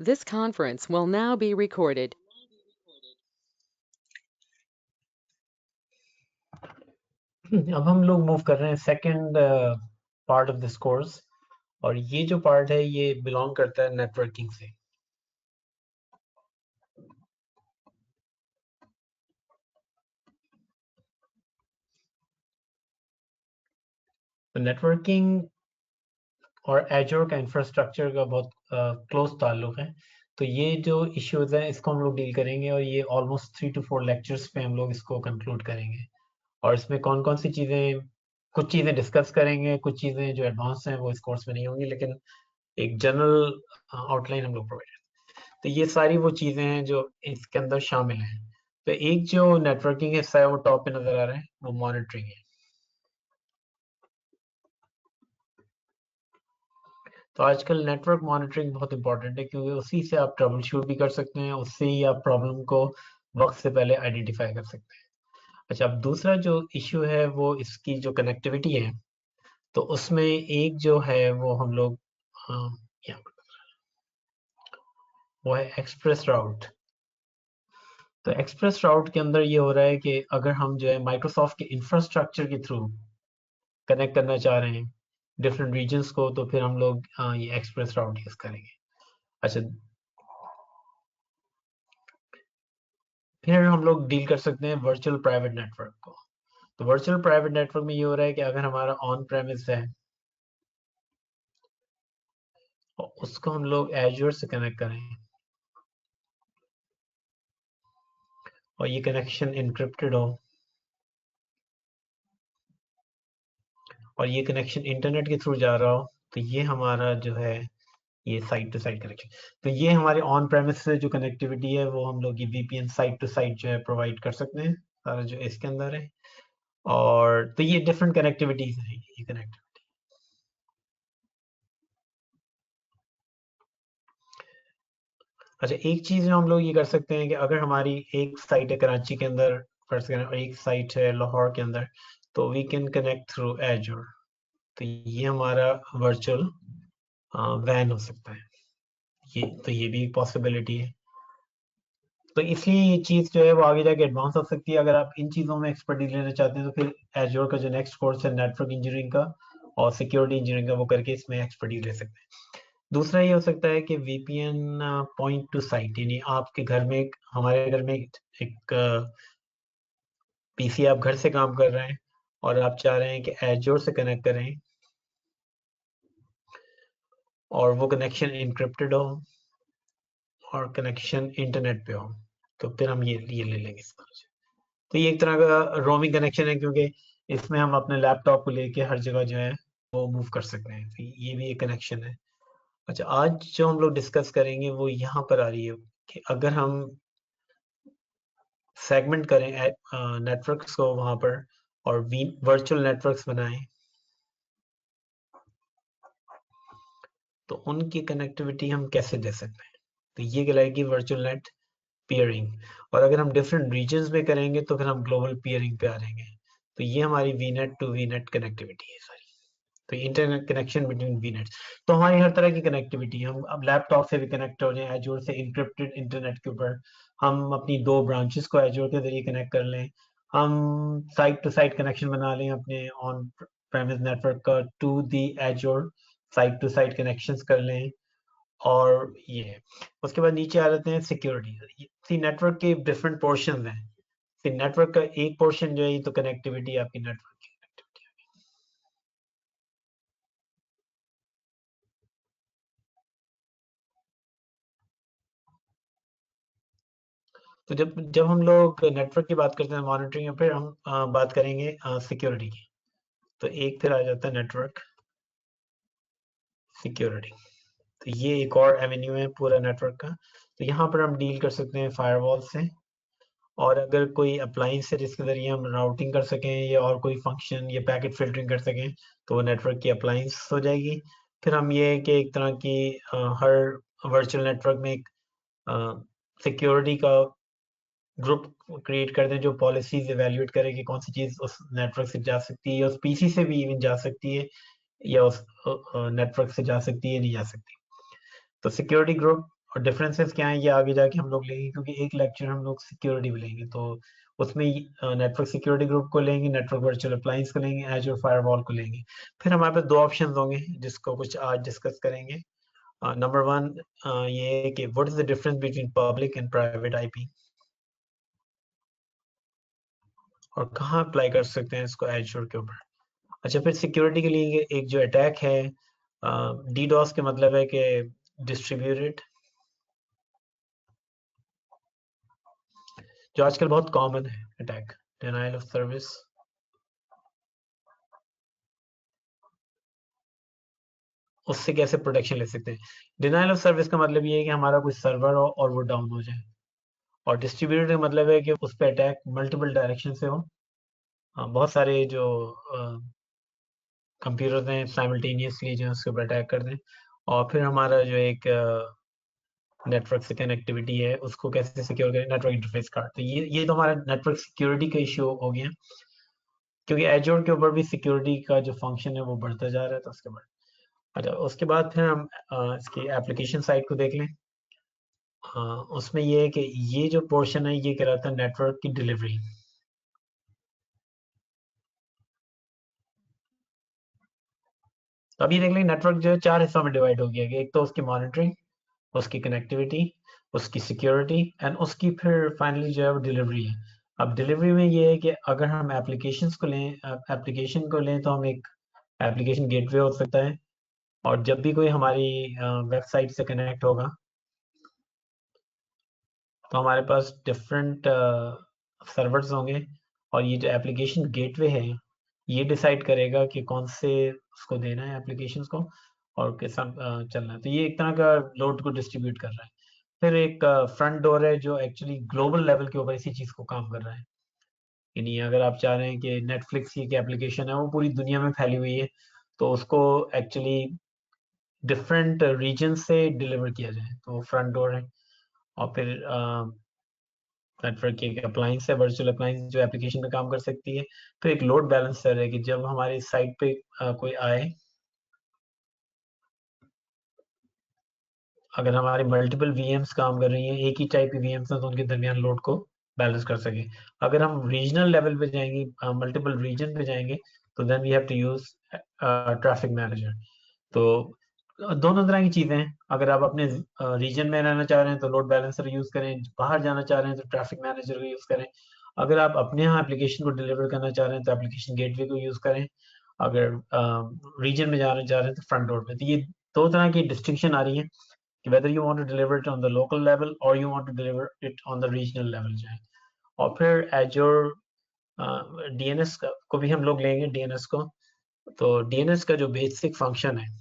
This conference will now be recorded. अब हम लोग मूव कर रहे हैं second part of this course, और ये जो पार्ट है ये बिलोंग करता है नेटवर्किंग से। तो नेटवर्किंग और एजोर का इंफ्रास्ट्रक्चर का बहुत क्लोज ताल्लुक है। तो ये जो इश्यूज हैं इसको हम लोग डील करेंगे, और ये ऑलमोस्ट 3 to 4 लेक्चर्स पे हम लोग इसको कंक्लूड करेंगे। और इसमें कौन कौन सी चीज़ें, कुछ चीज़ें डिस्कस करेंगे, कुछ चीज़ें जो एडवांस हैं वो इस कोर्स में नहीं होंगी, लेकिन एक जनरल आउटलाइन हम लोग प्रोवाइड। तो ये सारी वो चीज़ें हैं जो इसके अंदर शामिल हैं। तो एक जो नेटवर्किंग हिस्सा है वो टॉप पे नज़र आ रहा है, वो मॉनिटरिंग है। तो आजकल नेटवर्क मॉनिटरिंग बहुत इंपॉर्टेंट है, क्योंकि उसी से आप ट्रबल शूट भी कर सकते हैं, उससे ही आप प्रॉब्लम को वक्त से पहले आइडेंटिफाई कर सकते हैं। अच्छा, अब दूसरा जो इश्यू है वो इसकी जो कनेक्टिविटी है, तो उसमें एक जो है वो हम लोग यहाँ पर, वो है एक्सप्रेस राउट। तो एक्सप्रेस राउट के अंदर ये हो रहा है कि अगर हम जो है माइक्रोसॉफ्ट के इंफ्रास्ट्रक्चर के थ्रू कनेक्ट करना चाह रहे हैं डिफरेंट रीजन्स को, तो फिर हम लोग ये एक्सप्रेस राउट यूज करेंगे। अच्छा, फिर हम लोग डील कर सकते हैं वर्चुअल प्राइवेट नेटवर्क को। तो वर्चुअल प्राइवेट नेटवर्क में ये हो रहा है कि अगर हमारा ऑन प्रेमिस है और उसको हम लोग एज्योर से कनेक्ट करें, और ये कनेक्शन इंक्रिप्टेड हो, और ये कनेक्शन इंटरनेट के थ्रू जा रहा हो, तो ये हमारा जो है ये साइट टू साइट कनेक्शन। तो ये हमारे ऑन प्रेमिस से जो कनेक्टिविटी है वो हम लोग ये वीपीएन साइट टू साइट जो है प्रोवाइड कर सकते हैं, सारा जो इसके अंदर है। और तो ये डिफरेंट कनेक्टिविटीज हैं, ये कनेक्ट। अच्छा, एक चीज जो हम लोग ये कर सकते हैं कि अगर हमारी एक साइट है कराची के अंदर फर्स्ट करें, और एक साइट है लाहौर के अंदर, तो we can connect through Azure. तो ये हमारा वर्चुअल वैन हो सकता है, ये भी एक पॉसिबिलिटी है। तो इसलिए ये चीज़ जो है वो आगे जाके एडवांस हो सकती है। अगर आप इन चीज़ों में एक्सपर्टीज लेना चाहते हैं तो फिर एजोर का जो नेक्स्ट कोर्स है नेटवर्क इंजीनियरिंग का और सिक्योरिटी इंजीनियरिंग का, वो करके इसमें एक्सपर्टीज ले सकते हैं। दूसरा ये हो सकता है कि वीपीएन पॉइंट टू साइट, यानी आपके घर में हमारे घर में एक पीसी आप घर से काम कर रहे हैं और आप चाह रहे हैं कि एजोर से कनेक्ट करें और वो कनेक्शन इनक्रिप्टेड हो और कनेक्शन इंटरनेट पे हो, तो फिर हम ये ले लेंगे इस तरह से। तो ये एक तरह का रोमिंग कनेक्शन है, क्योंकि इसमें हम अपने लैपटॉप को लेके हर जगह जो है वो मूव कर सकते हैं। तो ये भी एक कनेक्शन है। अच्छा, आज जो हम लोग डिस्कस करेंगे वो यहाँ पर आ रही है कि अगर हम सेगमेंट करें नेटवर्क्स को वहाँ पर और वर्चुअल नेटवर्क्स बनाएं, तो उनकी कनेक्टिविटी हम कैसे दे सकते हैं। तो ये कहलाएगी वर्चुअल नेट पीयरिंग। और अगर हम डिफरेंट रीजन्स में करेंगे तो फिर हम ग्लोबल पीयरिंग पे आ जाएंगे। तो ये हमारी वीनेट टू वीनेट कनेक्टिविटी है सारी। तो इंटरनेट कनेक्शन बिटवीन वीनेट, तो हमारी हर तरह की कनेक्टिविटी, हम अब लैपटॉप से भी कनेक्ट हो जाएं एजोर से इंक्रिप्टेड इंटरनेट के ऊपर, हम अपनी 2 ब्रांचेस को एजोर के जरिए कनेक्ट कर लें, हम साइट टू साइट कनेक्शन बना लें अपने ऑन प्रेमिस नेटवर्क का to the Azure, site to site connections कर लें। और ये उसके बाद नीचे आ जाते हैं सिक्योरिटी। सी नेटवर्क के डिफरेंट पोर्शन हैं। सी नेटवर्क का एक पोर्शन जो है ये तो कनेक्टिविटी, आपकी नेटवर्क की कनेक्टिविटी। तो जब जब हम लोग नेटवर्क की बात करते हैं मॉनिटरिंग, फिर हम बात करेंगे सिक्योरिटी की। तो एक फिर आ जाता है नेटवर्क सिक्योरिटी। तो ये एक और एवेन्यू है पूरा नेटवर्क का। तो यहाँ पर हम डील कर सकते हैं फायरवॉल से, और अगर कोई अप्लाइंस है जिसके जरिए हम राउटिंग कर सकें या और कोई फंक्शन या पैकेट फिल्टरिंग कर सकें, तो वो नेटवर्क की अप्लाइंस हो जाएगी। फिर हम ये कि एक तरह की हर वर्चुअल नेटवर्क में एक सिक्योरिटी का ग्रुप क्रिएट कर दें जो पॉलिसीज इवेल्युएट करे कि कौन सी चीज़ उस नेटवर्क से जा सकती है, या उस पीसी से भी इवन जा सकती है, या उस नेटवर्क से जा सकती है नहीं जा सकती। तो सिक्योरिटी ग्रुप और डिफरेंसेस क्या है ये आगे जाके हम लोग लेंगे, क्योंकि एक लेक्चर हम लोग सिक्योरिटी भी लेंगे, तो उसमें नेटवर्क सिक्योरिटी ग्रुप को लेंगे, नेटवर्क वर्चुअल अप्लायंस को लेंगे, एजूर फायरवॉल को लेंगे। फिर हमारे पास दो ऑप्शन होंगे जिसको कुछ आज डिस्कस करेंगे। नंबर वन ये है कि what is the difference between public and private IP, और कहाँ अप्लाई कर सकते हैं इसको एजूर के ऊपर। अच्छा, फिर सिक्योरिटी के लिए एक जो अटैक है डीडोस के मतलब है कि डिस्ट्रीब्यूटेड, जो आजकल बहुत कॉमन है अटैक, डिनायल ऑफ सर्विस, उससे कैसे प्रोटेक्शन ले सकते हैं। डिनायल ऑफ सर्विस का मतलब ये है कि हमारा कोई सर्वर हो और वो डाउन हो जाए, और डिस्ट्रीब्यूटेड का मतलब है कि उस पर अटैक मल्टीपल डायरेक्शन से हो। बहुत सारे जो कंप्यूटर हैं साइमल्टेनियसली जो है उसके ऊपर अटैक कर दें, और फिर हमारा जो एक नेटवर्क से कनेक्टिविटी है उसको कैसे सिक्योर करें, नेटवर्क इंटरफेस कार्ड। तो ये तो हमारा नेटवर्क सिक्योरिटी का इश्यू हो गया, क्योंकि एजोर के ऊपर भी सिक्योरिटी का जो फंक्शन है वो बढ़ता जा रहा है। तो उसके बाद अच्छा, उसके बाद फिर हम इसकी एप्लीकेशन साइड को देख लें। उसमें ये है कि ये जो पोर्शन है ये कहलाता है नेटवर्क की डिलीवरी। तो अभी देख लें नेटवर्क जो है चार हिस्सों में डिवाइड हो गया है। एक तो उसकी मॉनिटरिंग, उसकी कनेक्टिविटी, उसकी सिक्योरिटी एंड उसकी फिर फाइनली जो है वो डिलीवरी है। अब डिलीवरी में ये है कि अगर हम एप्लीकेशन को लें तो हम एक एप्लीकेशन गेटवे हो सकता है, और जब भी कोई हमारी वेबसाइट से कनेक्ट होगा तो हमारे पास डिफरेंट सर्वर्स होंगे, और ये जो एप्लीकेशन गेटवे है ये डिसाइड करेगा कि कौन से उसको देना है एप्लीकेशंस को और किस चलना है। तो ये एक तरह का लोड को डिस्ट्रीब्यूट कर रहा है। फिर एक फ्रंट डोर है जो एक्चुअली ग्लोबल लेवल के ऊपर इसी चीज़ को काम कर रहा है। यानी अगर आप चाह रहे हैं कि नेटफ्लिक्स की एक एप्लीकेशन है वो पूरी दुनिया में फैली हुई है, तो उसको एक्चुअली डिफरेंट रीजन से डिलीवर किया जाए, तो फ्रंट डोर है। और फिर नेटवर्क की एक अप्लायंस है, वर्चुअल अप्लायंस जो एप्लीकेशन में काम कर सकती है। तो एक लोड बैलेंसर है कि जब हमारी साइट पे कोई आए, अगर हमारी मल्टीपल वीएम्स काम कर रही हैं, एक ही टाइप की वीएम्स हैं, तो उनके दरमियान लोड को बैलेंस कर सके। अगर हम रीजनल लेवल पे जाएंगे, मल्टीपल रीजन पे जाएंगे, तो then we have to use traffic manager. तो दोनों तरह की चीजें हैं। अगर आप अपने रीजन में रहना चाह रहे हैं तो लोड बैलेंसर यूज करें, बाहर जाना चाह रहे हैं तो ट्रैफिक मैनेजर को यूज करें। अगर आप अपने यहाँ एप्लीकेशन को डिलीवर करना चाह रहे हैं तो एप्लीकेशन गेटवे को यूज करें। अगर रीजन में जाना चाह रहे हैं तो फ्रंट डोर पे। तो ये दो तरह की डिस्टिंक्शन आ रही है कि whether you want to deliver it on the local level or you want to deliver it on the regional level जाए। और फिर Azure DNS को भी हम लोग लेंगे, DNS को। तो DNS का जो बेसिक फंक्शन है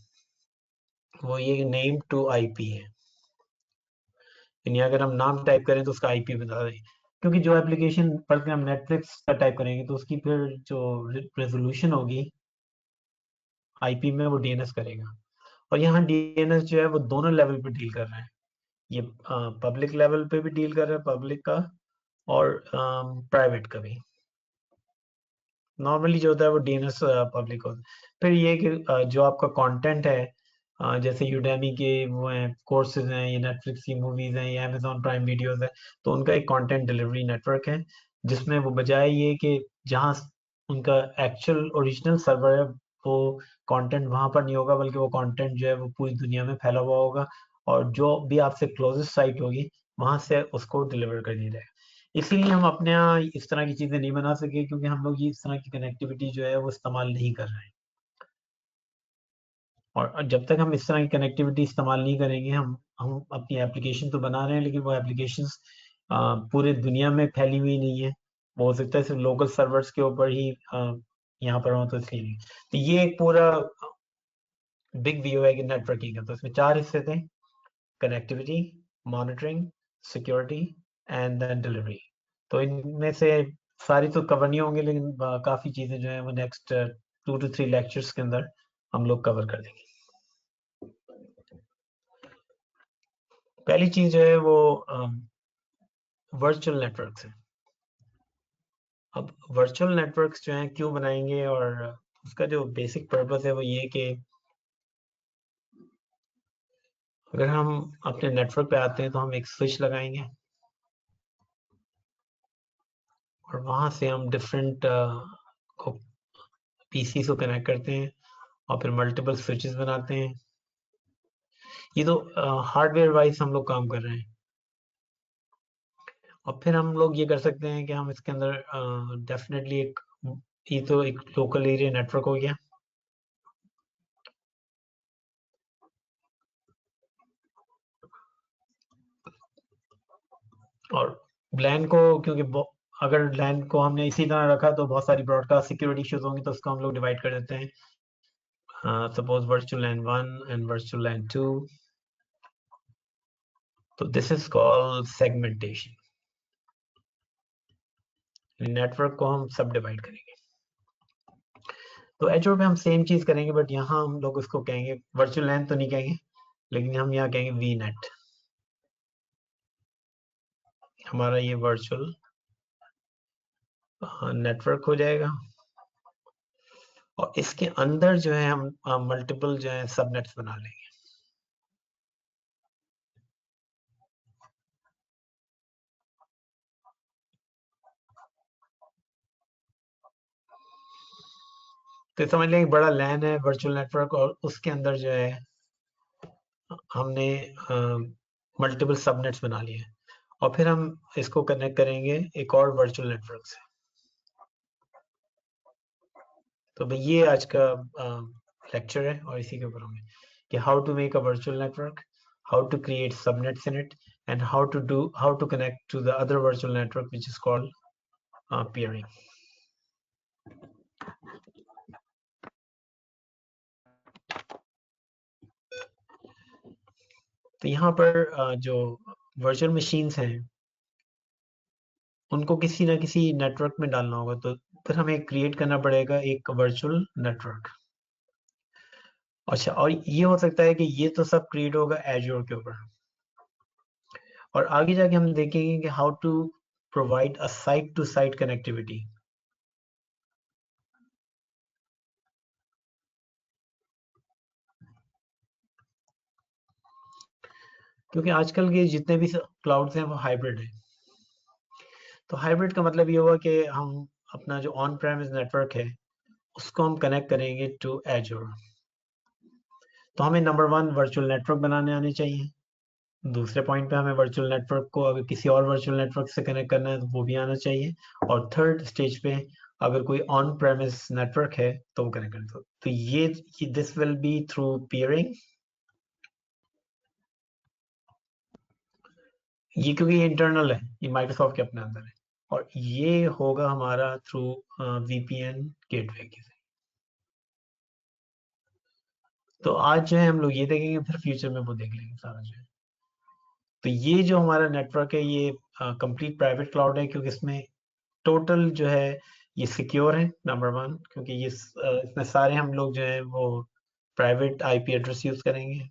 वो ये नेम टू आईपी है, यानी अगर हम नाम टाइप करें तो उसका आईपी बता दें। क्योंकि जो एप्लीकेशन पर हम नेटफ्लिक्स का टाइप करेंगे तो उसकी फिर जो रेजोल्यूशन होगी आईपी में वो डीएनएस करेगा। और यहाँ डीएनएस जो है वो दोनों लेवल पे डील कर रहे हैं। ये पब्लिक लेवल पे भी डील कर रहा है, पब्लिक का और प्राइवेट का भी। नॉर्मली जो होता है वो डीएनएस पब्लिक होता है। फिर ये कि जो आपका कंटेंट है, जैसे यूडेमी के वो हैं कोर्सेज हैं, ये नेटफ्लिक्स की मूवीज हैं, ये अमेजोन प्राइम वीडियोस है, तो उनका एक कंटेंट डिलीवरी नेटवर्क है, जिसमें वो बजाय ये कि जहाँ उनका एक्चुअल ओरिजिनल सर्वर है वो कंटेंट वहां पर नहीं होगा, बल्कि वो कंटेंट जो है वो पूरी दुनिया में फैला हुआ होगा, और जो भी आपसे क्लोजेस्ट साइट होगी वहां से उसको डिलीवर कर दिया जाएगा। इसीलिए हम अपने यहाँ इस तरह की चीजें नहीं बना सके, क्योंकि हम लोग ये इस तरह की कनेक्टिविटी जो है वो इस्तेमाल नहीं कर रहे हैं। और जब तक हम इस तरह की कनेक्टिविटी इस्तेमाल नहीं करेंगे, हम अपनी एप्लीकेशन तो बना रहे हैं लेकिन वो एप्लीकेशंस पूरे दुनिया में फैली हुई नहीं है। वो हो सकता है सिर्फ लोकल सर्वर्स के ऊपर ही यहाँ पर हो, तो इसलिए नहीं। तो ये एक पूरा बिग व्यू है कि नेटवर्किंग का। तो इसमें चार हिस्से थे: connectivity, monitoring, security and then delivery. तो इनमें से सारी तो कवर नहीं होंगे, लेकिन काफी चीजें जो है वो नेक्स्ट 2 to 3 लेक्चर्स के अंदर हम लोग कवर कर देंगे। पहली चीज जो है वो वर्चुअल नेटवर्क्स है। अब वर्चुअल नेटवर्क्स जो हैं क्यों बनाएंगे, और उसका जो बेसिक पर्पस है वो ये कि अगर हम अपने नेटवर्क पे आते हैं तो हम एक स्विच लगाएंगे और वहां से हम डिफरेंट को पीसी को कनेक्ट करते हैं और फिर मल्टीपल स्विचेस बनाते हैं। ये तो हार्डवेयर वाइज हम लोग काम कर रहे हैं। और फिर हम लोग ये कर सकते हैं कि हम इसके अंदर डेफिनेटली ये तो एक लोकल एरिया नेटवर्क हो गया। और लैन को, क्योंकि अगर लैन को हमने इसी तरह रखा तो बहुत सारी ब्रॉडकास्ट सिक्योरिटी इश्यूज होंगी, तो उसको हम लोग डिवाइड कर देते हैं। Suppose virtual LAN 1 and virtual LAN 2, तो this is called segmentation. Network को हम सब डिवाइड करेंगे। तो एजोर पे हम सेम चीज करेंगे, बट यहाँ हम लोग उसको कहेंगे वर्चुअल लैन तो नहीं कहेंगे, लेकिन हम यहाँ कहेंगे वी नेट। हमारा ये वर्चुअल नेटवर्क हो जाएगा और इसके अंदर जो है हम मल्टीपल जो है सबनेट्स बना लेंगे। तो समझ लें एक बड़ा लैन है वर्चुअल नेटवर्क, और उसके अंदर जो है हमने मल्टीपल सबनेट्स बना लिए और फिर हम इसको कनेक्ट करेंगे एक और वर्चुअल नेटवर्क से। तो भाई ये आज का लेक्चर है और इसी के ऊपर हमें कि how to make a virtual network, how to create subnets in it, and how to connect to the other virtual network which is called peering. तो यहाँ पर जो वर्चुअल मशीन्स हैं उनको किसी ना किसी नेटवर्क में डालना होगा, तो फिर हमें क्रिएट करना पड़ेगा एक वर्चुअल नेटवर्क। अच्छा, और ये हो सकता है कि ये तो सब क्रिएट होगा एज्योर के ऊपर, और आगे जाके हम देखेंगे कि how to provide a site to site connectivity. क्योंकि आजकल के जितने भी क्लाउड्स हैं वो हाइब्रिड है। तो हाइब्रिड का मतलब ये हुआ कि हम अपना जो ऑन प्रेमिस नेटवर्क है उसको हम कनेक्ट करेंगे टू एज्योर। तो हमें नंबर 1 वर्चुअल नेटवर्क बनाने आने चाहिए। दूसरे पॉइंट पे हमें वर्चुअल नेटवर्क को अगर किसी और वर्चुअल नेटवर्क से कनेक्ट करना है तो वो भी आना चाहिए। और थर्ड स्टेज पे अगर कोई ऑन प्रेमिस नेटवर्क है तो वो कनेक्ट करना। तो ये this will be through peering. ये क्योंकि ये इंटरनल है, ये माइक्रोसॉफ्ट के अपने अंदर है, और ये होगा हमारा थ्रू वीपीएन गेटवे के। तो आज जो है हम लोग ये देखेंगे, फिर फ्यूचर में वो देख लेंगे सारा जो है। तो ये जो हमारा नेटवर्क है ये कंप्लीट प्राइवेट क्लाउड है, क्योंकि इसमें टोटल जो है ये सिक्योर है नंबर 1, क्योंकि ये इसमें सारे हम लोग जो है वो प्राइवेट आईपी एड्रेस यूज करेंगे।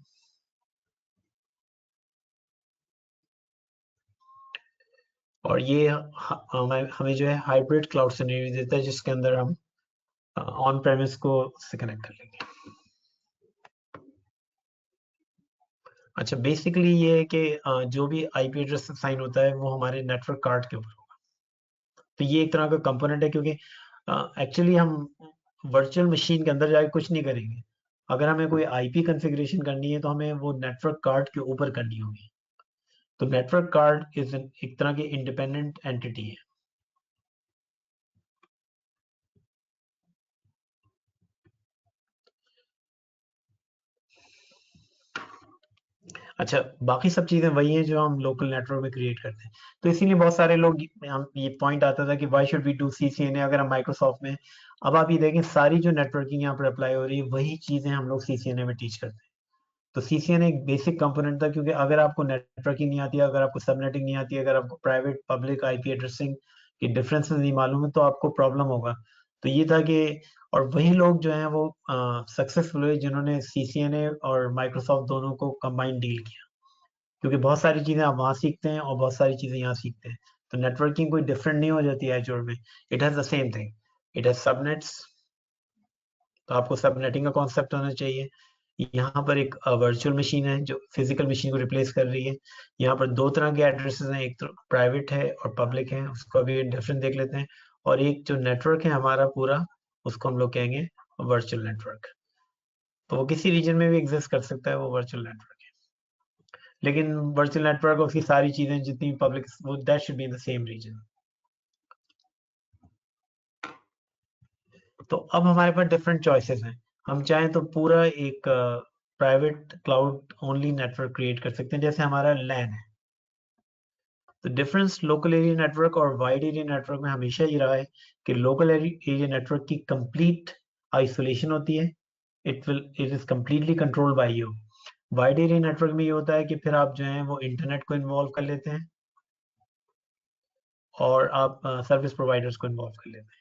और ये हमें जो है हाइब्रिड क्लाउड सिनेरियो देता है, जिसके अंदर हम ऑन प्रेमिस को से कनेक्ट कर लेंगे। अच्छा, बेसिकली ये है कि जो भी आईपी एड्रेस साइन होता है वो हमारे नेटवर्क कार्ड के ऊपर होगा। तो ये एक तरह का कंपोनेंट है, क्योंकि एक्चुअली हम वर्चुअल मशीन के अंदर जाके कुछ नहीं करेंगे। अगर हमें कोई आईपी कॉन्फ़िगरेशन करनी है तो हमें वो नेटवर्क कार्ड के ऊपर करनी होगी। तो नेटवर्क कार्ड इज एक तरह की इंडिपेंडेंट एंटिटी है। अच्छा, बाकी सब चीजें वही हैं जो हम लोकल नेटवर्क में क्रिएट करते हैं। तो इसीलिए बहुत सारे लोग ये पॉइंट आता था कि why should we do CCNA अगर हम माइक्रोसॉफ्ट में। अब आप ये देखें सारी जो नेटवर्किंग यहाँ पर अप्लाई हो रही है वही चीजें हम लोग सीसीएनए में टीच करते हैं। तो सीसीएनए एक बेसिक कंपोनेंट था, क्योंकि अगर आपको नेटवर्किंग नहीं आती है, अगर आपको सबनेटिंग नहीं आती है, अगर आपको प्राइवेट पब्लिक आईपी एड्रेसिंग की डिफरेंसेस नहीं मालूम है तो आपको प्रॉब्लम होगा। तो ये था कि, और वही लोग जो हैं वो सक्सेसफुल हुए जिन्होंने सीसीएनए और माइक्रोसॉफ्ट दोनों को कंबाइन डील किया, क्योंकि बहुत सारी चीजें आप वहां सीखते हैं और बहुत सारी चीजें यहाँ सीखते हैं। तो नेटवर्किंग कोई डिफरेंट नहीं हो जाती है एजोर में, it has the same thing, it has subnets. तो आपको सबनेटिंग का कॉन्सेप्ट होना चाहिए। यहाँ पर एक वर्चुअल मशीन है जो फिजिकल मशीन को रिप्लेस कर रही है। यहाँ पर दो तरह के एड्रेसेस हैं, एक तो प्राइवेट है और पब्लिक है, उसको अभी डिफरेंट देख लेते हैं। और एक जो नेटवर्क है हमारा पूरा, उसको हम लोग कहेंगे वर्चुअल नेटवर्क। तो वो किसी रीजन में भी एग्जिस्ट कर सकता है, वो वर्चुअल नेटवर्क है। लेकिन वर्चुअल नेटवर्क उसकी सारी चीजें जितनी पब्लिक, वो that should be in the same region. तो अब हमारे पास डिफरेंट चॉइसेस हैं। हम चाहें तो पूरा एक private cloud only network create कर सकते हैं, जैसे हमारा लैन है। तो डिफरेंस लोकल एरिया नेटवर्क और वाइड एरिया नेटवर्क में हमेशा ये रहा है कि लोकल एरिया नेटवर्क की कंप्लीट आइसोलेशन होती है, it is completely controlled by you. Wide area network में ये होता है कि फिर आप जो है वो इंटरनेट को इन्वॉल्व कर लेते हैं और आप सर्विस प्रोवाइडर्स को इन्वॉल्व कर लेते हैं।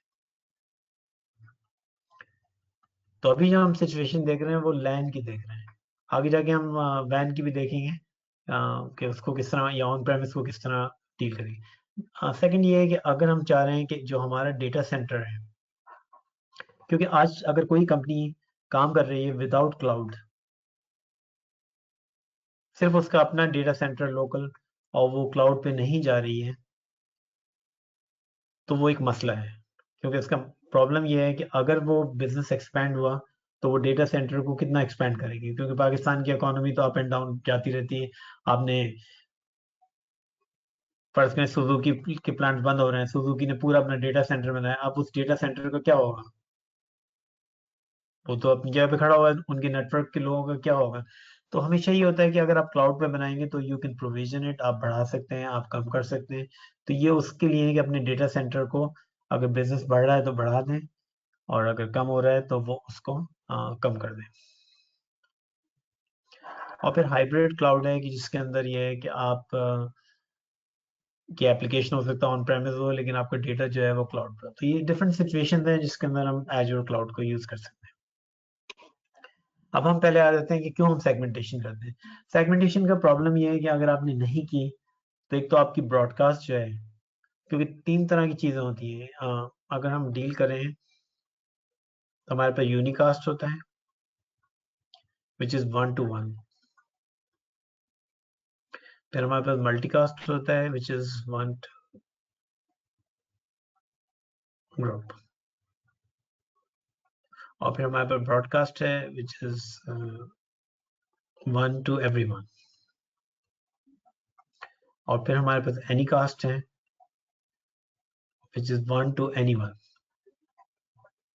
तो अभी जो हम सिचुएशन देख रहे हैं वो लैन की देख रहे हैं, आगे जाके हम वैन की भी देखेंगे कि उसको किस तरह या ऑन प्रेमिस को किस तरह डील करेंगे। सेकंड ये है कि अगर हम चाह रहे हैं कि जो हमारा डेटा सेंटर है, क्योंकि आज अगर कोई कंपनी काम कर रही है विदाउट क्लाउड, सिर्फ उसका अपना डेटा सेंटर लोकल, और वो क्लाउड पे नहीं जा रही है, तो वो एक मसला है। क्योंकि इसका प्रॉब्लम ये है कि अगर वो बिजनेस एक्सपैंड हुआ तो वो डेटा सेंटर को कितना एक्सपैंड करेगी, क्योंकि पाकिस्तान की इकोनॉमी तो अप एंड डाउन जाती रहती है। आपने फर्ज करें सुजुकी के प्लांट बंद हो रहे हैं, सुजुकी ने पूरा अपना डेटा सेंटर बनाया, अब उस डेटा सेंटर का क्या होगा? वो तो अपनी जगह पे खड़ा हुआ है, उनके नेटवर्क के लोगों का क्या होगा? तो हमेशा ये होता है कि अगर आप क्लाउड पे बनाएंगे तो यू कैन प्रोविजन इट, आप बढ़ा सकते हैं, आप कम कर सकते हैं। तो ये उसके लिए है कि अपने डेटा सेंटर को, अगर बिजनेस बढ़ रहा है तो बढ़ा दें, और अगर कम हो रहा है तो वो उसको कम कर दें। और फिर हाइब्रिड क्लाउड है कि जिसके अंदर ये है कि आप की एप्लीकेशन हो सकता है ऑन प्रेमिस हो, लेकिन आपका डेटा जो है वो क्लाउड पर। तो ये डिफरेंट सिचुएशन है जिसके अंदर हम एज्योर क्लाउड को यूज कर सकते हैं। अब हम पहले आ जाते हैं कि क्यों हम सेगमेंटेशन करते हैं। सेगमेंटेशन का प्रॉब्लम ये है कि अगर आपने नहीं की, तो एक तो आपकी ब्रॉडकास्ट जो है, क्योंकि तीन तरह की चीजें होती हैं, अगर हम डील करें तो हमारे पास यूनिकास्ट होता है विच इज 1 to 1। फिर हमारे पास मल्टीकास्ट होता है विच इज 1 to ग्रुप। और फिर हमारे पास ब्रॉडकास्ट है विच इज 1 to everyone। और फिर हमारे पास एनीकास्ट है which is 1 to anyone,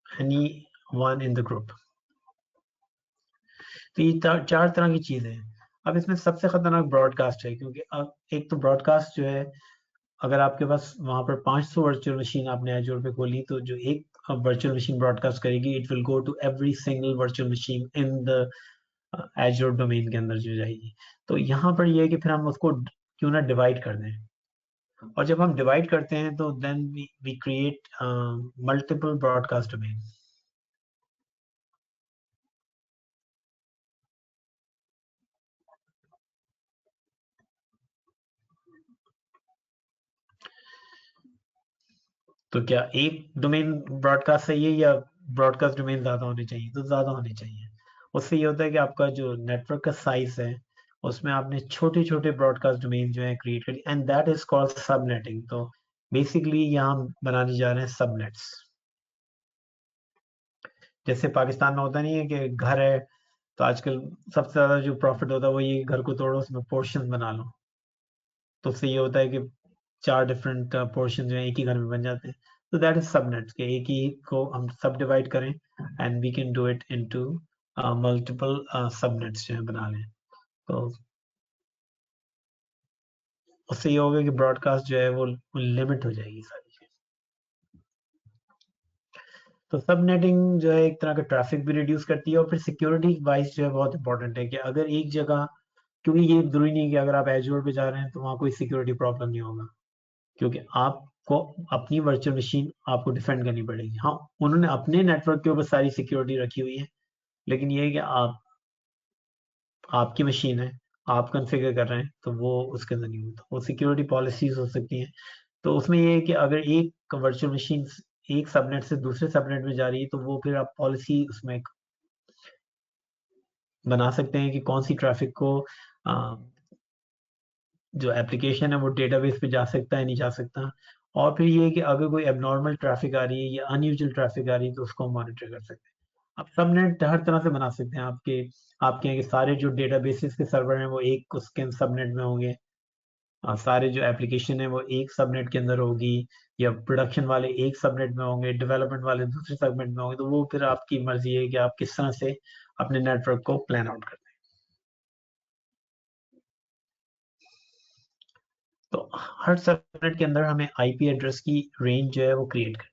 anyone in the group। तो ये चार तरह की चीजें हैं। अब इसमें सबसे खतरनाक ब्रॉडकास्ट है, क्योंकि अब एक तो ब्रॉडकास्ट जो है, अगर आपके पास वहां पर 500 वर्चुअल मशीन आपने एजोर पे खोली, तो जो एक वर्चुअल मशीन ब्रॉडकास्ट करेगी, it will go to every single virtual machine in the Azure domain के अंदर जो जाएगी। तो यहाँ पर ये है कि फिर हम उसको क्यों ना डिवाइड कर दें, और जब हम डिवाइड करते हैं तो then we create multiple broadcast domain. तो क्या एक डोमेन ब्रॉडकास्ट सही है या ब्रॉडकास्ट डोमेन ज्यादा होने चाहिए? तो ज्यादा होने चाहिए। उससे ये होता है कि आपका जो नेटवर्क का साइज है, उसमें आपने छोटे छोटे ब्रॉडकास्ट डोमेन जो है क्रिएट करी, and that is called subnetting. तो बेसिकली यहाँ हम बनाने जा रहे हैं सबनेट्स। जैसे पाकिस्तान में होता नहीं है कि घर है, तो आजकल सबसे ज्यादा जो प्रॉफिट होता है वो ये घर को तोड़ो उसमें पोर्शन बना लो। तो उससे ये होता है कि चार डिफरेंट पोर्शन जो है एक ही घर में बन जाते हैं। तो दैट इज सबनेट्स के एक ही को हम सब डिवाइड करें, and we can do it into multiple subnets जो है बना लें। तो उससे ये होगा कि ब्रॉडकास्ट जो है वो लिमिट हो जाएगी सारी चीज़। तो सबनेटिंग जो है एक तरह का ट्रैफिक भी रिड्यूस करती है, और फिर सिक्योरिटी वाइज जो है बहुत इंपॉर्टेंट है कि अगर एक जगह, क्योंकि ये जरूरी नहीं है कि अगर आप एजोर पे जा रहे हैं तो वहाँ कोई सिक्योरिटी प्रॉब्लम नहीं होगा, क्योंकि आपको अपनी वर्चुअल मशीन आपको डिफेंड करनी पड़ेगी। हाँ, उन्होंने अपने नेटवर्क के ऊपर सारी सिक्योरिटी रखी हुई है, लेकिन ये है कि आपकी मशीन है, आप कॉन्फ़िगर कर रहे हैं, तो वो उसके अंदर नहीं होता। वो सिक्योरिटी पॉलिसीज हो सकती हैं। तो उसमें ये है कि अगर एक वर्चुअल मशीन एक सबनेट से दूसरे सबनेट में जा रही है, तो वो फिर आप पॉलिसी उसमें बना सकते हैं कि कौन सी ट्रैफिक को जो एप्लीकेशन है वो डेटाबेस पे जा सकता है नहीं जा सकता, और फिर ये कि अगर कोई एबनॉर्मल ट्रैफिक आ रही है या अनयूजुअल ट्रैफिक आ रही है तो उसको मॉनिटर कर सकते हैं। आप सबनेट हर तरह से बना सकते हैं। आपके यहाँ के सारे जो डेटाबेसेस के सर्वर हैं वो एक उसके सबनेट में होंगे, सारे जो एप्लीकेशन है वो एक सबनेट के अंदर होगी, या प्रोडक्शन वाले एक सबनेट में होंगे, डेवलपमेंट वाले दूसरे सबनेट में होंगे। तो वो फिर आपकी मर्जी है कि आप किस तरह से अपने नेटवर्क को प्लान आउट करते हैं। तो हर सबनेट के अंदर हमें आईपी एड्रेस की रेंज जो है वो क्रिएट करनी है।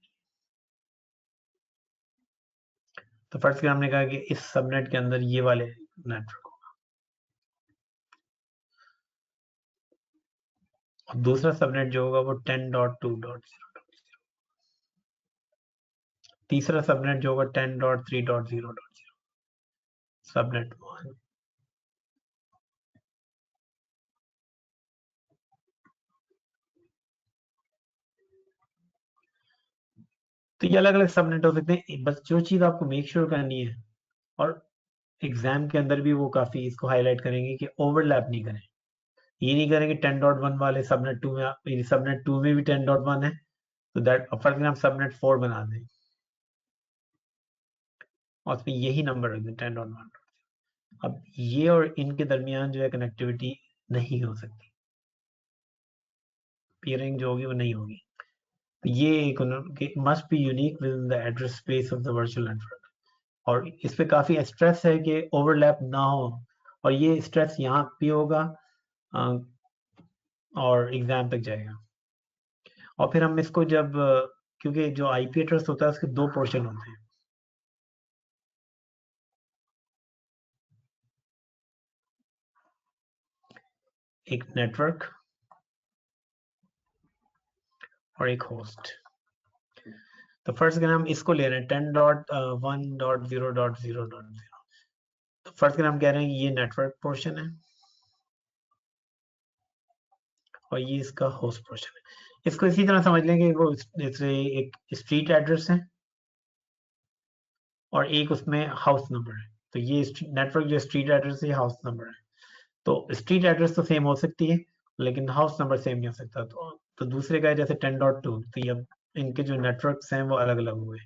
तो फर्स्ट के हमने कहा कि इस सबनेट के अंदर ये वाले नेटवर्क होगा, और दूसरा सबनेट जो होगा वो 10.2.0, तीसरा सबनेट जो होगा 10.3.0.0, सबनेट 1। तो ये अलग अलग सबनेट हो सकते हैं। बस जो चीज आपको मेक श्योर करनी है, और एग्जाम के अंदर भी वो काफी इसको हाईलाइट करेंगे कि ओवरलैप नहीं करें। ये नहीं करें कि 10.1 वाले सबनेट 2 में, सबनेट 2 में भी 10.1 है तो दैट फॉर एग्जाम्पल सबनेट 4 बना दें और उसमें यही नंबर रख दें 10.1। अब ये और इनके दरमियान जो है कनेक्टिविटी नहीं हो सकती, पीयरिंग जो होगी वो नहीं होगी। तो ये एक must be unique with in the address space of the virtual network, और इस पे काफी स्ट्रेस है कि ओवरलैप ना हो, और ये स्ट्रेस यहाँ भी होगा और एग्जाम तक जाएगा। और फिर हम इसको जब क्योंकि जो आईपी एड्रेस होता है उसके दो पोर्शन होते हैं, एक नेटवर्क और एक होस्ट। तो फर्स्ट अगर हम इसको ले रहे हैं 10.1.0.0.0, तो फर्स्ट अगर हम कह रहे हैं ये नेटवर्क पोर्शन है और ये इसका होस्ट पोर्शन है। इसको इसी तरह समझ लेंगे वो जैसे एक स्ट्रीट एड्रेस है और एक उसमें हाउस नंबर है। तो ये नेटवर्क जो स्ट्रीट एड्रेस है हाउस नंबर है। तो स्ट्रीट एड्रेस तो सेम हो सकती है लेकिन हाउस नंबर सेम नहीं हो सकता। तो दूसरे का है जैसे 10.2, तो ये इनके जो नेटवर्क्स हैं वो अलग अलग हुए।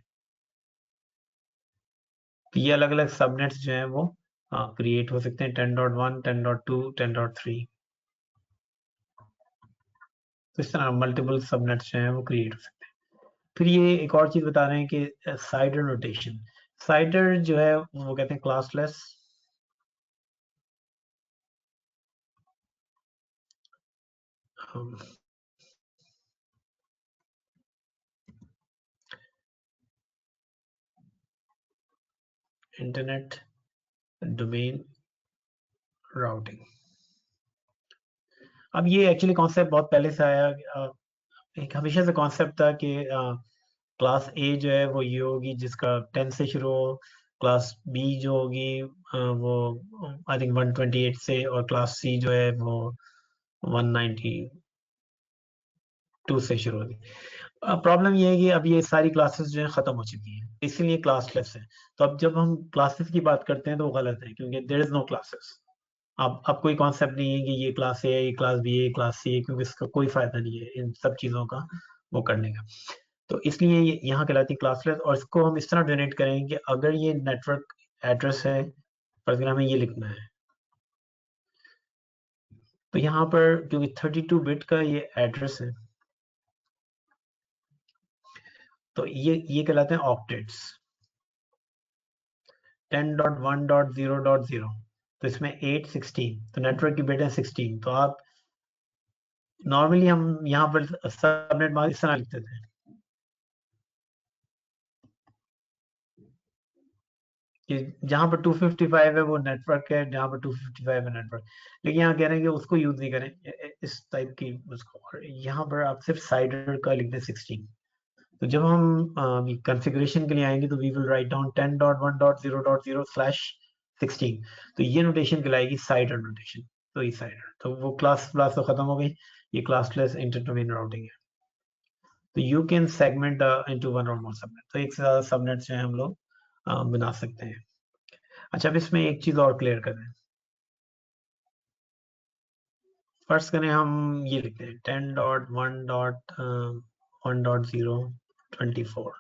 तो ये अलग अलग सबनेट्स जो हैं वो क्रिएट हो सकते हैं 10.1, 10.2, 10.3। तो इस तरह मल्टीपल सबनेट्स जो हैं वो क्रिएट हो सकते हैं। फिर ये एक और चीज बता रहे हैं कि साइडर नोटेशन। साइडर जो है वो कहते हैं क्लासलेस इंटरनेट डोमेन राउटिंग। अब ये एक्चुअली कॉन्सेप्ट बहुत पहले से आया, एक हमेशा से कॉन्सेप्ट था कि क्लास ए जो है वो ये होगी जिसका 10 से शुरू हो, क्लास बी जो होगी वो आई थिंक 128 से, और क्लास सी जो है वो 192 से शुरू होगी। प्रॉब्लम ये है कि अब ये सारी क्लासेस जो है खत्म हो चुकी हैं, इसीलिए क्लासलेस है। तो अब जब हम क्लासेस की बात करते हैं तो वो गलत है, क्योंकि देयर इज नो क्लासेस। अब कोई कॉन्सेप्ट नहीं है कि ये क्लास ए है, ये क्लास बी है, ये क्लास सी है, क्योंकि इसका कोई फायदा नहीं है इन सब चीज़ों का वो करने का। तो इसलिए यहाँ कहलाती क्लासलेस, और इसको हम इस तरह डोनेट करेंगे कि अगर ये नेटवर्क एड्रेस है फॉर एग्जाम्पल हमें ये लिखना है, तो यहाँ पर क्योंकि 32 बिट का ये एड्रेस है तो ये कहलाते हैं ऑक्टेट्स। 10.1.0.0, तो इसमें 8 16, तो नेटवर्क की बिट है 16। तो आप नॉर्मली हम यहाँ पर सबनेट मास्क इस तरह लिखते थे कि जहाँ पर 255 है वो नेटवर्क है, जहाँ पर 255 है नेटवर्क। लेकिन यहाँ कह रहे हैं कि उसको यूज नहीं करें इस टाइप की उसको, और यहाँ पर आप सिर्फ साइडर का लिख दें 16। तो जब हम कॉन्फ़िगरेशन के लिए आएंगे तो वी विल राइट डाउन 10.1.0.0/16। तो ये नोटेशन कहलाएगी साइडर नोटेशन। तो ये साइडर, तो वो क्लास क्लास तो खत्म हो गई, ये क्लासलेस इंटर-डोमेन राउटिंग है। तो you can segment into one और मोर सबनेट, तो एक से ज्यादा सबनेट जो है हम लोग बना सकते हैं। अच्छा, अब इसमें एक चीज और क्लियर करें। फर्स्ट करें हम ये लिखते हैं 10.1.1.024।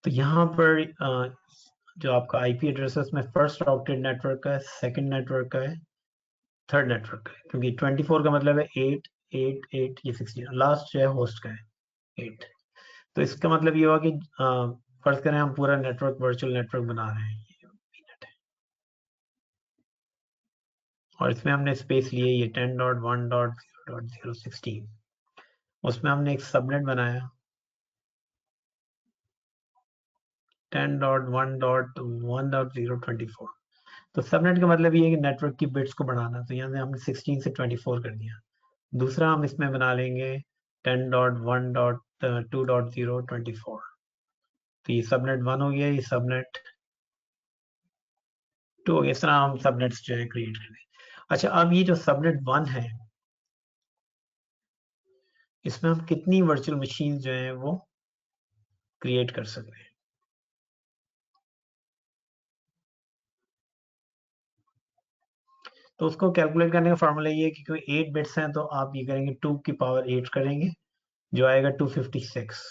तो यहाँ पर जो आपका आईपी एड्रेस है उसमें फर्स्ट राउटेड नेटवर्क का है, सेकंड नेटवर्क का है, थर्ड नेटवर्क का है, क्योंकि 24 का मतलब है 8 8 8, ये 16, लास्ट जो है होस्ट का है 8। तो इसका मतलब ये हुआ कि फर्ज करें हम पूरा नेटवर्क वर्चुअल नेटवर्क बना रहे हैं, ये VNet है, और इसमें हमने स्पेस लिए ये 10.1.0.016। उसमें हमने एक सबनेट बनाया 10.1.1.024। तो सबनेट का मतलब ये है कि नेटवर्क की बिट्स को बढ़ाना। तो यहाँ से हमने 16 से 24 कर दिया। दूसरा हम इसमें बना लेंगे 10.1.2.024। तो ये सबनेट 1 हो गया, ये सबनेट 2 हो गया। इस तरह हम सबनेट्स जो है क्रिएट कर लेंगे। अच्छा, अब ये जो सबनेट 1 है इसमें हम कितनी वर्चुअल मशीन जो है वो क्रिएट कर सकते हैं। तो उसको कैलकुलेट करने का फॉर्मूला ये है कि कोई 8 बिट्स हैं तो आप ये करेंगे 2 की पावर 8 करेंगे, जो आएगा 256।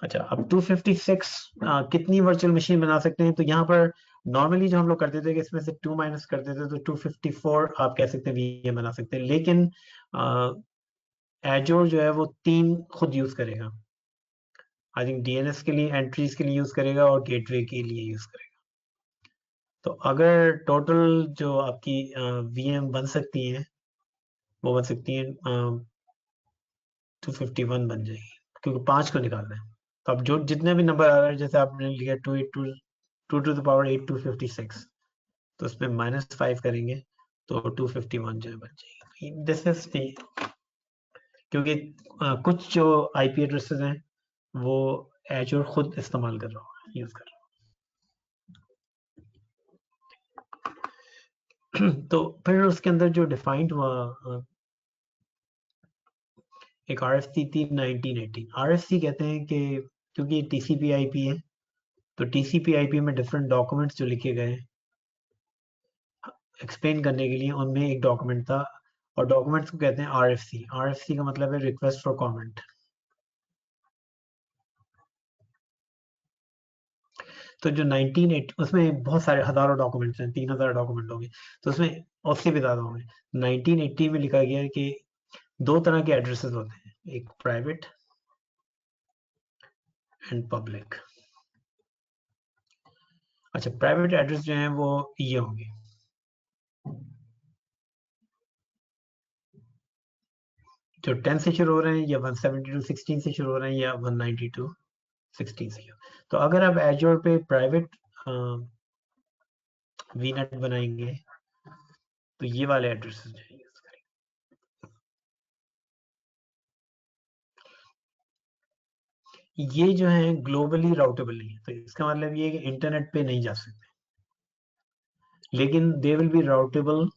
अच्छा, अब 256 कितनी वर्चुअल मशीन बना सकते हैं? तो यहाँ पर नॉर्मली जो हम लोग करते थे कि इसमें से 2 माइनस करते थे तो 254 आप कह सकते हैं VM बना सकते हैं। लेकिन एजोर जो है वो 3 खुद यूज करेगा। आई थिंक DNS के लिए, एंट्रीज के लिए यूज करेगा और गेटवे के लिए यूज करेगा। तो अगर टोटल जो आपकी VM बन सकती हैं वो बन सकती हैं 251 बन जाएगी, क्योंकि 5 को निकालना है। तो अब जो जितने भी नंबर आ रहे हैं, जैसे आपने लिखा 2 टू द पावर 8 256, तो उसमें -5 करेंगे तो 251 जो है बन जाएगी। दिस इज द, क्योंकि कुछ जो IP एड्रेसेस हैं वो एजोर खुद इस्तेमाल कर रहा होगा, यूज कर रहा होगा। तो फिर उसके अंदर जो डिफाइंड हुआ एक RFC थी 1918। RFC कहते हैं कि क्योंकि ये TCP/IP है, तो TCP/IP में डिफरेंट डॉक्यूमेंट्स जो लिखे गए एक्सप्लेन करने के लिए, उनमें एक डॉक्यूमेंट था, और डॉक्यूमेंट्स को कहते हैं RFC। RFC का मतलब है रिक्वेस्ट फॉर कमेंट। तो जो 1980 उसमें बहुत सारे हजारों डॉक्यूमेंट्स हैं, 3000 डॉक्यूमेंट होंगे, तो उसमें उससे भी ज्यादा होंगे। 1980 में लिखा गया है कि 2 तरह के एड्रेसेस होते हैं, एक प्राइवेट एंड पब्लिक। अच्छा, प्राइवेट एड्रेस जो है वो ये होंगे, जो 10 से शुरू हो रहे हैं, या 172.16 से शुरू हो रहे हैं, या 192.16 से। तो अगर आप एजोर पे प्राइवेट VNet बनाएंगे तो ये वाले एड्रेसेस जो है यूज करेंगे। ये जो है ग्लोबली राउटेबल नहीं है, तो इसका मतलब ये है कि इंटरनेट पे नहीं जा सकते, लेकिन they will be routable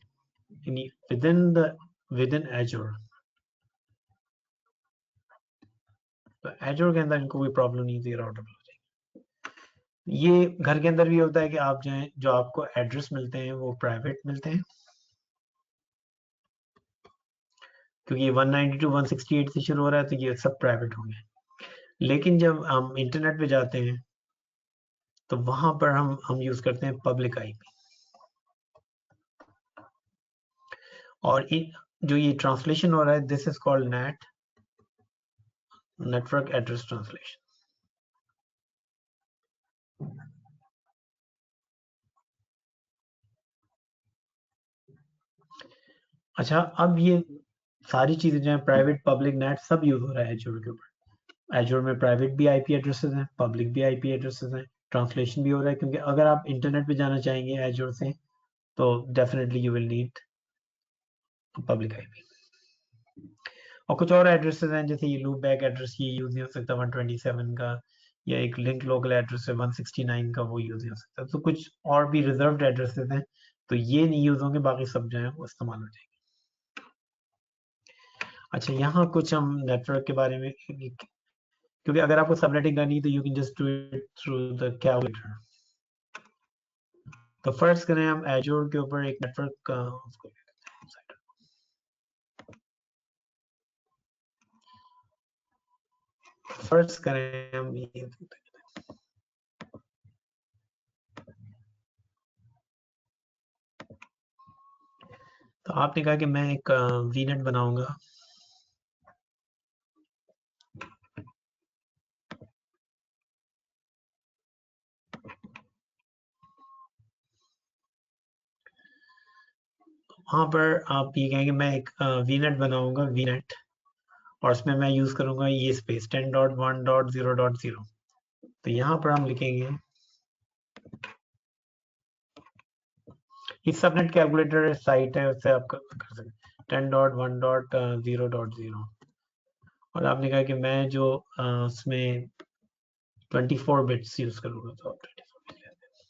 with in एजोर। तो एजोर के अंदर इनको कोई प्रॉब्लम नहीं थी, राउटेबल हो जाएगी। ये घर के अंदर भी होता है कि आप जो है, जो आपको एड्रेस मिलते हैं वो प्राइवेट मिलते हैं, क्योंकि 192 168 से शुरू हो रहा है, तो ये सब प्राइवेट होंगे। लेकिन जब हम इंटरनेट पे जाते हैं तो वहां पर हम यूज करते हैं पब्लिक IP। और जो ये ट्रांसलेशन हो रहा है, this is called net, network address translation. अच्छा, अब ये सारी चीजें जो है प्राइवेट पब्लिक नेट सब यूज हो रहा है एजोर के ऊपर। एजोर में प्राइवेट भी IP एड्रेसेस हैं, पब्लिक भी IP एड्रेसेस हैं, ट्रांसलेशन भी हो रहा है, क्योंकि अगर आप इंटरनेट पे जाना चाहेंगे एजोर से तो definitely you will need public IP। और कुछ और एड्रेसेस हैं, जैसे ये लूप बैक एड्रेस, ये यूज नहीं हो सकता 127 का, या एक लिंक लोकल एड्रेस है 169 का, वो यूज नहीं हो सकता। तो कुछ और भी रिजर्व्ड एड्रेसेस हैं, तो ये नहीं यूज होंगे, बाकी सब जो है वो इस्तेमाल हो जाएंगे। अच्छा, यहाँ कुछ हम नेटवर्क के बारे में क्योंकि अगर आपको सबनेटिंग करनी है तो you can just do it through the calculator. तो फर्स्ट करें हम एजूर के ऊपर एक नेटवर्क का फर्स्ट करें हम ये, तो आपने कहा कि मैं एक वीनेट बनाऊंगा। वहां पर आप ये कहेंगे मैं एक वीनेट बनाऊंगा, वीनेट, और उसमें मैं यूज करूंगा ये स्पेस 10.1.0.0। तो यहाँ पर हम लिखेंगे ये सबनेट कैलकुलेटर साइट है, उससे आप कर सकते हैं 10.1.0.0। और आपने कहा कि मैं जो उसमें 24 बिट्स यूज करूंगा, तो आप 24 बिट्स।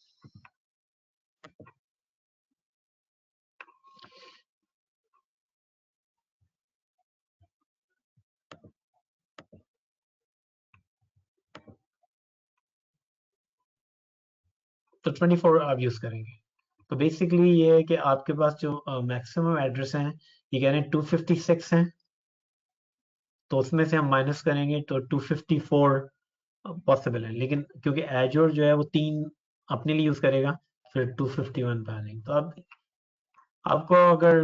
तो 24 आप यूज करेंगे। तो बेसिकली ये है कि आपके पास जो मैक्सिमम एड्रेस हैं, ये कह रहे हैं 256 हैं, तो उसमें से हम माइनस करेंगे तो 254 पॉसिबल है। लेकिन क्योंकि एजोर जो है वो 3 अपने लिए यूज करेगा, फिर 251 पे आ जाएंगे। तो अब आपको अगर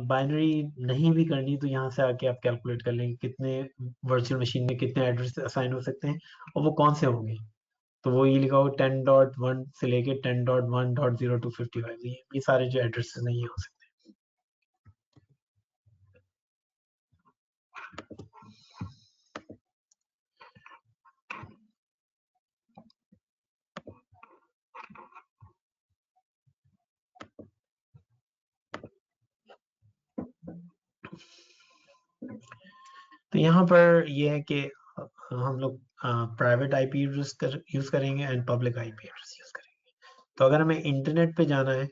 बाइनरी नहीं भी करनी तो यहाँ से आके आप कैलकुलेट कर लेंगे कितने वर्चुअल मशीन में कितने एड्रेस असाइन हो सकते हैं और वो कौन से होंगे। तो वो ये लिखा हो 10.1 से लेके 10.1.0 to 55, ये सारे जो एड्रेसेस नहीं हो सकते। तो यहाँ पर ये है कि हम लोग प्राइवेट आईपी एड्रेस यूज करेंगे and public IP address use करेंगे। तो अगर हमें इंटरनेट पे जाना है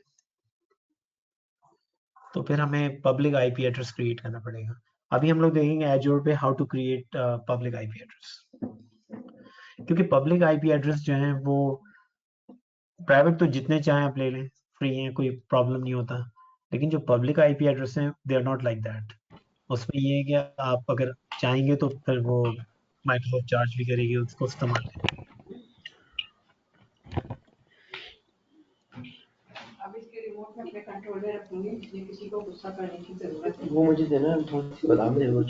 तो फिर हमें पब्लिक आईपी एड्रेस क्रिएट करना पड़ेगा। अभी हम लोग देखेंगे एजोर पे how to create public IP address. क्योंकि पब्लिक आईपी एड्रेस जो है वो प्राइवेट तो जितने चाहें आप ले लें, फ्री हैं, कोई प्रॉब्लम नहीं होता। लेकिन जो पब्लिक आईपी एड्रेस हैं they are not like that. उसमें ये है कि आप अगर चाहेंगे तो फिर वो माइक्रोसॉफ्ट चार्ज भी करेगी उसको इस्तेमाल। अब इसके रिमोट में अपने कंट्रोल में रखूंगी, इसलिए किसी को गुस्सा करने की जरूरत है। वो मुझे देना, थोड़ी सी बादाम दे दो।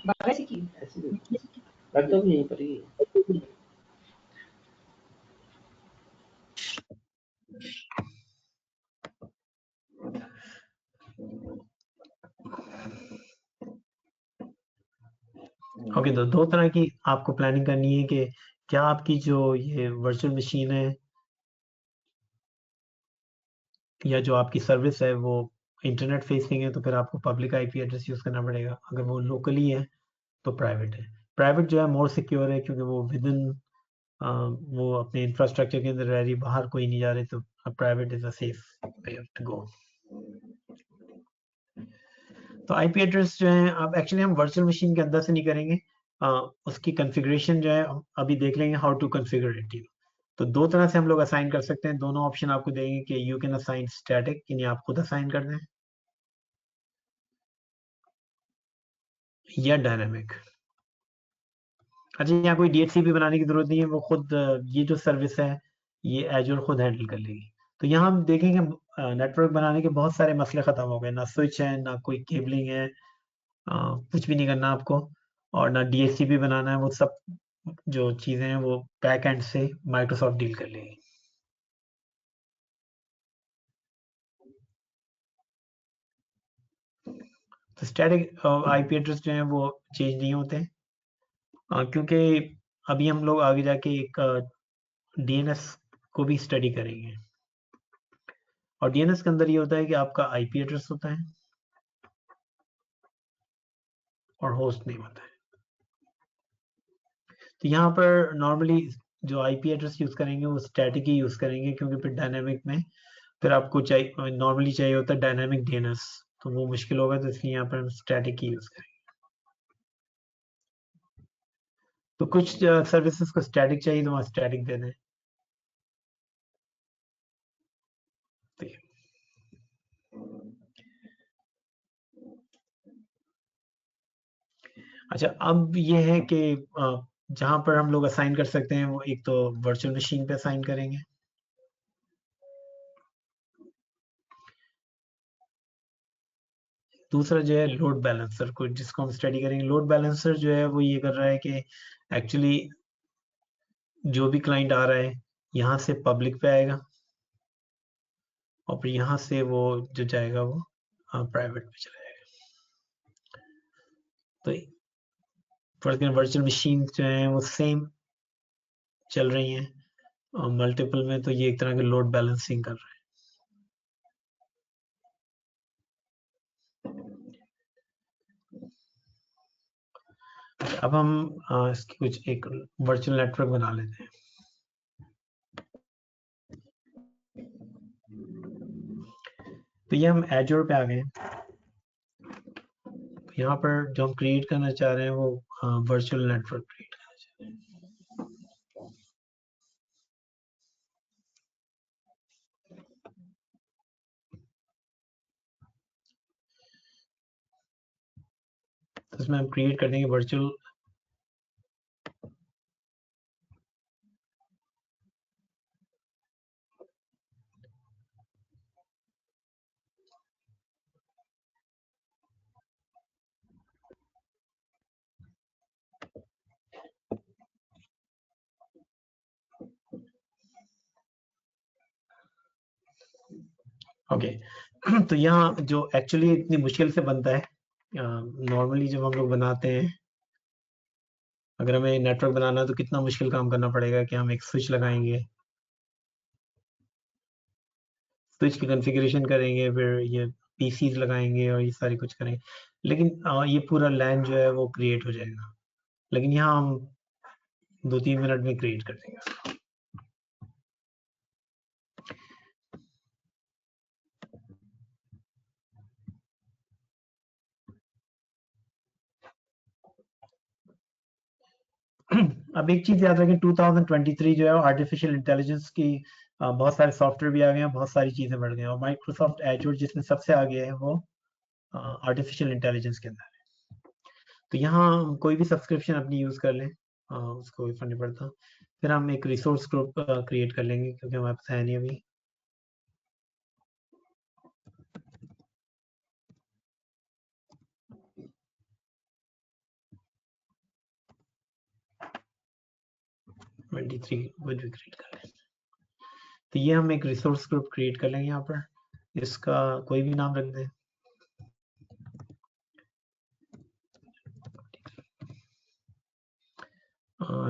बारह से की ऐसे रख दो यहीं पर ही। ओके, तो दो तरह की आपको प्लानिंग करनी है कि क्या आपकी जो ये वर्चुअल मशीन है या जो आपकी सर्विस है वो इंटरनेट फेसिंग है तो फिर आपको पब्लिक आईपी एड्रेस यूज करना पड़ेगा। अगर वो लोकली है तो प्राइवेट है। प्राइवेट जो है मोर सिक्योर है क्योंकि वो विद इन वो अपने इंफ्रास्ट्रक्चर के अंदर रह रही, बाहर कोई नहीं जा रहे, तो private is a safe way to go. तो आईपी एड्रेस जो है अब एक्चुअली हम वर्चुअल मशीन के अंदर से नहीं करेंगे, उसकी कॉन्फ़िगरेशन जो है अभी देख लेंगे हाउ टू कॉन्फ़िगर इट। तो दो तरह से हम लोग असाइन कर सकते हैं। दोनों ऑप्शन आपको देंगे कि यू कैन असाइन स्टैटिक, यानी आप खुद असाइन कर दें, या डायनामिक। अच्छा, यहाँ कोई डीएचसीपी बनाने की जरूरत नहीं है, वो खुद ये जो सर्विस है ये एजूर खुद हैंडल कर लेगी। तो यहाँ हम देखेंगे नेटवर्क बनाने के बहुत सारे मसले खत्म हो गए, ना स्विच है, ना कोई केबलिंग है, कुछ भी नहीं करना आपको, और ना डीएचसीपी बनाना है। वो सब जो चीजें हैं वो बैक एंड से माइक्रोसॉफ्ट डील कर लेगी। तो स्टैटिक आईपी एड्रेस जो है वो चेंज नहीं होते हैं, क्योंकि अभी हम लोग आगे जाके एक डीएनएस को भी स्टडी करेंगे। और डीएनएस के अंदर ये होता है कि आपका आईपी एड्रेस होता है और होस्ट नेम होता है। तो यहाँ पर नॉर्मली जो आईपी एड्रेस यूज करेंगे वो स्टैटिक ही यूज करेंगे, क्योंकि फिर डायनामिक में फिर आपको चाहिए, नॉर्मली चाहिए होता है डायनामिक डीएनएस, तो वो मुश्किल होगा, तो इसलिए यहाँ पर हम स्टैटिक ही यूज करेंगे। तो कुछ सर्विसेज को स्टैटिक चाहिए तो वहाँ स्टैटिक दे दें। अच्छा, अब ये है कि जहाँ पर हम लोग असाइन कर सकते हैं वो एक तो वर्चुअल मशीन पे असाइन करेंगे। दूसरा जो है लोड बैलेंसर को, जिसको हम स्टडी करेंगे। लोड बैलेंसर जो है वो ये कर रहा है कि एक्चुअली जो भी क्लाइंट आ रहा है यहाँ से पब्लिक पे आएगा और फिर यहाँ से वो जो जाएगा वो प्राइवेट पे चला जाएगा। तो फर्स्ट वर्चुअल मशीन जो है वो सेम चल रही हैं और मल्टीपल में, तो ये एक तरह के लोड बैलेंसिंग कर रहे हैं। अब हम इसकी कुछ एक वर्चुअल नेटवर्क बना लेते हैं। तो ये हम एजोर पे आ गए। यहाँ पर जो हम क्रिएट करना चाह रहे हैं वो वर्चुअल नेटवर्क क्रिएट करना चाह रहे हैं। तो इसमें हम क्रिएट कर देंगे वर्चुअल ओके। तो यहाँ जो एक्चुअली इतनी मुश्किल से बनता है, नॉर्मली जब हम लोग बनाते हैं, अगर हमें नेटवर्क बनाना है तो कितना मुश्किल काम करना पड़ेगा कि हम एक स्विच लगाएंगे, स्विच की कॉन्फ़िगरेशन करेंगे, फिर ये पीसीज लगाएंगे और ये सारी कुछ करेंगे। लेकिन ये पूरा लैन जो है वो क्रिएट हो जाएगा। लेकिन यहाँ हम 2-3 मिनट में क्रिएट कर देंगे। अब एक चीज याद रखें, 2023 जो है आर्टिफिशियल इंटेलिजेंस की बहुत सारे सॉफ्टवेयर भी आ गए हैं, बहुत सारी चीजें बढ़ गई हैं, और माइक्रोसॉफ्ट एजूर जिसमें सबसे आगे है वो आर्टिफिशियल इंटेलिजेंस के अंदर है। तो यहाँ हम कोई भी सब्सक्रिप्शन अपनी यूज कर लें, उसको कोई फर्क नहीं पड़ता। फिर हम एक रिसोर्स ग्रुप क्रिएट कर लेंगे क्योंकि हमारे पास है नहीं अभी। ट्वेंटी थ्री क्रिएट कर लें। तो ये हम एक रिसोर्स ग्रुप क्रिएट कर लेंगे। यहाँ पर इसका कोई भी नाम रख दें।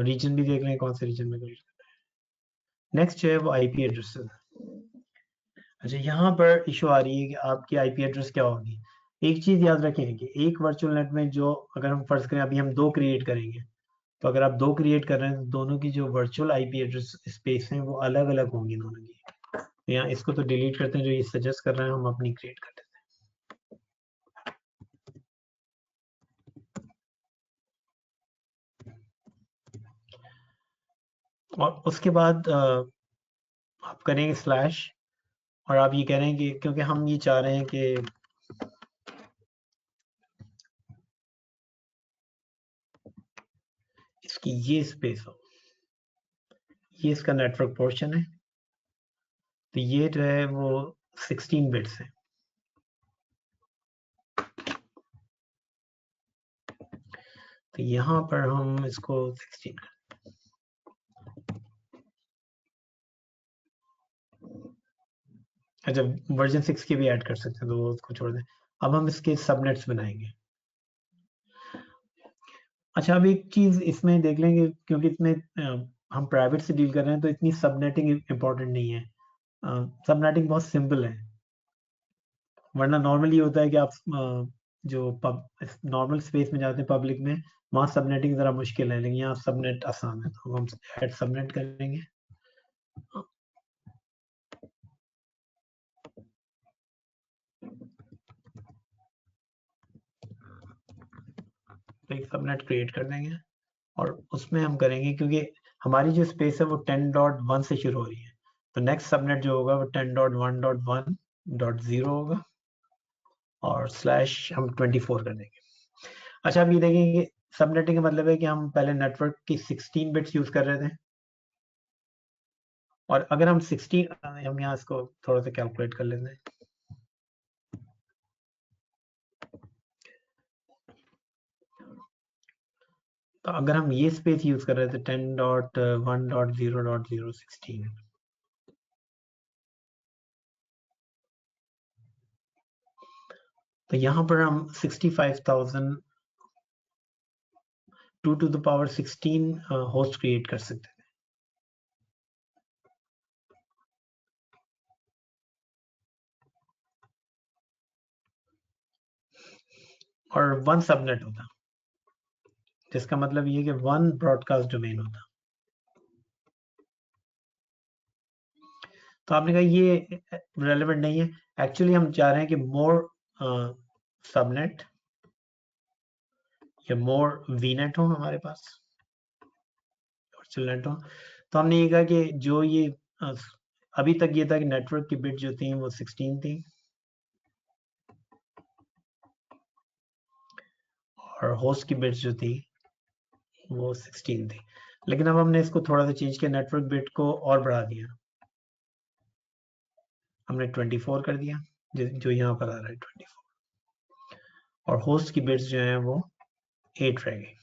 रीजन भी देख लें कौन से रीजन में क्रिएट करना है। नेक्स्ट जो है वो आईपी एड्रेस। अच्छा, यहाँ पर इशू आ रही है कि आपकी आईपी एड्रेस क्या होगी। एक चीज याद रखें कि एक वर्चुअल नेट में जो, अगर हम फर्ज करें अभी हम 2 क्रिएट करेंगे, तो अगर आप 2 क्रिएट कर रहे हैं तो दोनों की जो वर्चुअल आईपी एड्रेस स्पेस है वो अलग अलग होंगी दोनों की। तो यहाँ इसको तो डिलीट करते हैं, जो ये सजेस्ट कर रहे हैं हम अपनी क्रिएट कर देते हैं। और उसके बाद आप करेंगे स्लैश, और आप ये कह रहे हैं कि क्योंकि हम ये चाह रहे हैं कि इसकी ये स्पेस हो, ये इसका नेटवर्क पोर्शन है, तो ये जो है वो 16 बिट्स है। तो यहाँ पर हम इसको 16 कर, अच्छा वर्जन 6 के भी ऐड कर सकते हैं तो वो उसको छोड़ दें। अब हम इसके सबनेट्स बनाएंगे। अच्छा, अब एक चीज इसमें देख लेंगे, क्योंकि इसमें हम प्राइवेट से डील कर रहे हैं तो इतनी सबनेटिंग इम्पोर्टेंट नहीं है। सबनेटिंग बहुत सिंपल है, वरना नॉर्मली होता है कि आप जो नॉर्मल स्पेस में जाते हैं पब्लिक में, वहाँ सबनेटिंग जरा मुश्किल है, लेकिन यहाँ सबनेट आसान है। तो हम ऐड सबनेट करेंगे। तो एक सबनेट क्रिएट कर देंगे। और उसमें हम करेंगे क्योंकि हमारी जो स्पेस है वो 10.1 से शुरू हो रही है, तो नेक्स्ट सबनेट जो होगा वो 10.1.1.0 होगा और स्लैश हम 24 कर देंगे। अच्छा, अब ये देखेंगे सबनेटिंग का मतलब है कि हम पहले नेटवर्क की 16 बिट्स यूज कर रहे थे, और अगर हम 16 हम यहाँ इसको थोड़ा सा कैलकुलेट कर लेते हैं। तो अगर हम ये स्पेस यूज कर रहे थे 10.1.0.016, तो यहाँ पर हम 65,000 2 to the power 16 host create कर सकते हैं। और 1 सबनेट होता, जिसका मतलब ये कि 1 ब्रॉडकास्ट डोमेन होता। तो आपने कहा ये रेलेवेंट नहीं है, एक्चुअली हम चाह रहे हैं कि मोर सबनेट या मोर वीनेट हो हमारे पास, वर्चुअल नेट हो। तो हमने ये कहा कि जो ये अभी तक ये था कि नेटवर्क की बिट जो थी वो 16 थी और होस्ट की बिट्स जो थी वो 16 थी, लेकिन अब हमने इसको थोड़ा सा चेंज किया, नेटवर्क बिट को और बढ़ा दिया, हमने 24 कर दिया, जो यहाँ पर आ रहा है 24, और होस्ट की बिट्स जो है वो 8 रह गई।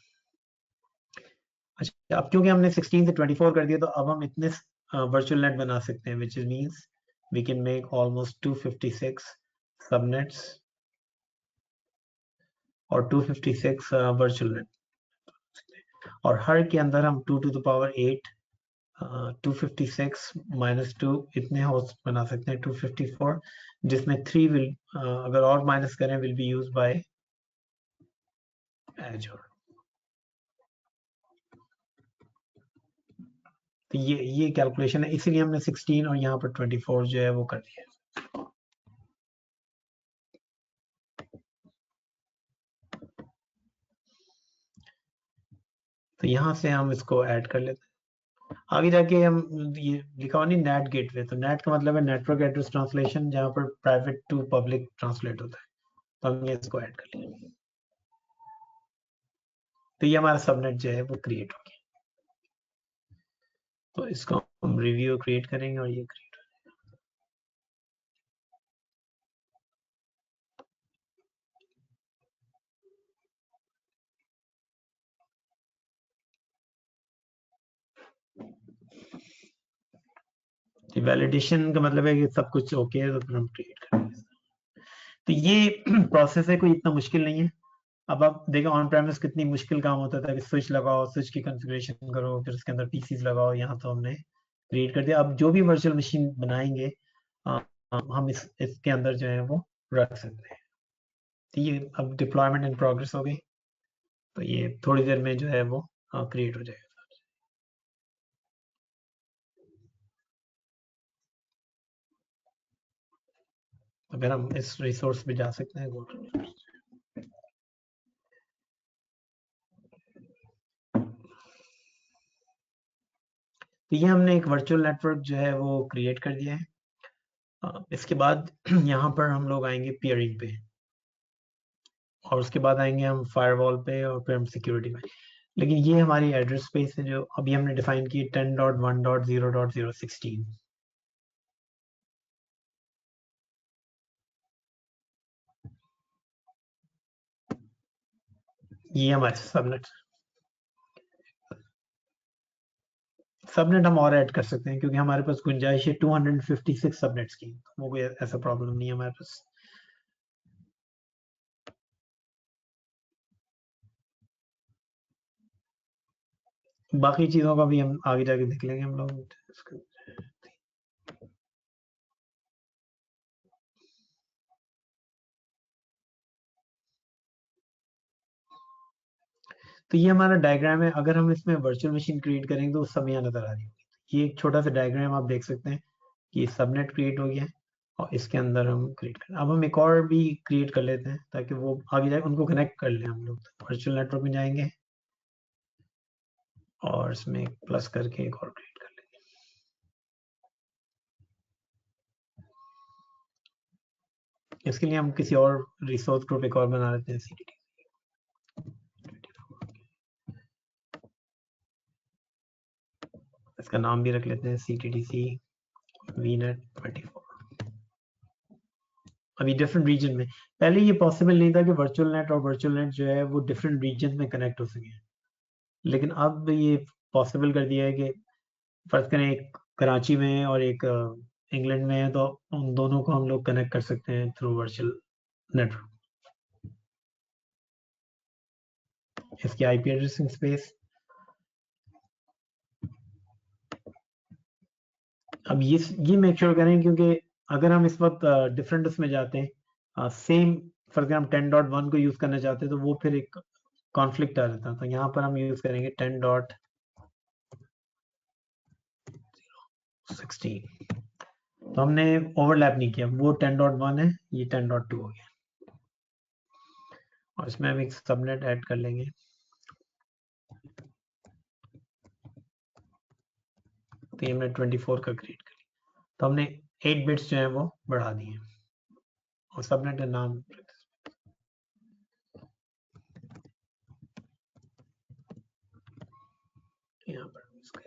अच्छा, अब क्योंकि हमने 16 से 24 कर दिया, तो अब हम इतने वर्चुअल नेट बना सकते हैं, which means we can make almost 256 subnets और 256 वर्चुअल नेट, और हर के अंदर हम 2 to the power 8 256 माइनस 2 इतने होस्ट बना सकते हैं, 254, जिसमें 3 विल अगर और माइनस करें will be use by Azure. तो ये कैलकुलेशन है, इसीलिए हमने 16 और यहाँ पर 24 जो है वो कर दिया। तो यहाँ से हम इसको ऐड कर लेते हैं। आगे जाके हम ये लिखा हुआ नहीं नेट गेटवे, तो नेट का मतलब है नेटवर्क एड्रेस ट्रांसलेशन, जहाँ पर प्राइवेट टू पब्लिक ट्रांसलेट होता है, तो हमने इसको ऐड कर लिया। तो ये हमारा सबनेट जो है वो क्रिएट हो गया। तो इसको हम रिव्यू क्रिएट करेंगे और ये क्रिएट हो जाएगा। वैलिडेशन का मतलब है कि सब कुछ ओके है, तो फिर हम क्रिएट करेंगे। तो ये प्रोसेस है, कोई इतना मुश्किल नहीं है। अब आप देखो ऑन प्रेमिस कितनी मुश्किल काम होता था कि स्विच लगाओ, स्विच की कॉन्फ़िगरेशन करो, फिर उसके अंदर पीसीज लगाओ। यहाँ तो हमने क्रिएट कर दिया। अब जो भी वर्चुअल मशीन बनाएंगे हम इसके अंदर जो है वो रख सकते हैं। तो ये अब डिप्लॉयमेंट इन प्रोग्रेस हो गई, तो ये थोड़ी देर में जो है वो क्रिएट हो जाएगा। अगर हम इस रिसोर्स पे जा सकते हैं, तो ये हमने एक वर्चुअल नेटवर्क जो है वो क्रिएट कर दिया है। इसके बाद यहाँ पर हम लोग आएंगे पियरिंग पे, और उसके बाद आएंगे हम फायरवॉल पे, और फिर हम सिक्योरिटी में। लेकिन ये हमारी एड्रेस स्पेस है जो अभी हमने डिफाइन की 10.1.0.016। ये हमारे सबनेट हम और ऐड कर सकते हैं, क्योंकि हमारे पास गुंजाइश है 256 सबनेट्स की, वो कोई ऐसा प्रॉब्लम नहीं है हमारे पास। बाकी चीजों का भी हम आगे जाके देख लेंगे हम लोग। तो ये हमारा डायग्राम है। अगर हम इसमें वर्चुअल मशीन क्रिएट करेंगे तो सब यहाँ नजर आ रही होगी। ये एक छोटा सा डायग्राम आप देख सकते हैं कि सबनेट क्रिएट हो गया है, और इसके अंदर हम क्रिएट करें। अब हम एक और भी क्रिएट कर लेते हैं ताकि वो आगे जाए उनको कनेक्ट कर लें हम लोग। वर्चुअल नेटवर्क में जाएंगे, और इसमें प्लस करके एक और क्रिएट कर लेंगे। इसके लिए हम किसी और रिसोर्स ग्रुप एक और बना लेते हैं, CTD। इसका नाम भी रख लेते हैं CTDC VNet 24। अभी डिफरेंट रीजन में, पहले ये पॉसिबल नहीं था कि वर्चुअल नेट और वर्चुअल नेट जो है वो डिफरेंट रीजन में कनेक्ट हो सके, लेकिन अब ये पॉसिबल कर दिया है कि फर्ज करें एक कराची में है और एक इंग्लैंड में है, तो उन दोनों को हम लोग कनेक्ट कर सकते हैं थ्रू वर्चुअल नेटवर्क। इसकी आईपी एड्रेसिंग स्पेस, अब ये मेक श्योर करें, क्योंकि अगर हम इस वक्त डिफरेंट उसमें जाते हैं, सेम फॉर एग्जाम्पल 10.1 को यूज करना चाहते हैं, तो वो फिर एक कॉन्फ्लिक्ट आ जाता है। तो यहाँ पर हम यूज करेंगे 10.16। तो हमने ओवरलैप नहीं किया, वो 10.1 है, ये 10.2 हो गया। और इसमें हम एक सबनेट ऐड कर लेंगे। तो ये हमने 24 का क्रिएट कर लिया। तो हमने 8 बिट्स जो है वो बढ़ा दिए और सबनेट का नाम यहाँ पर इसका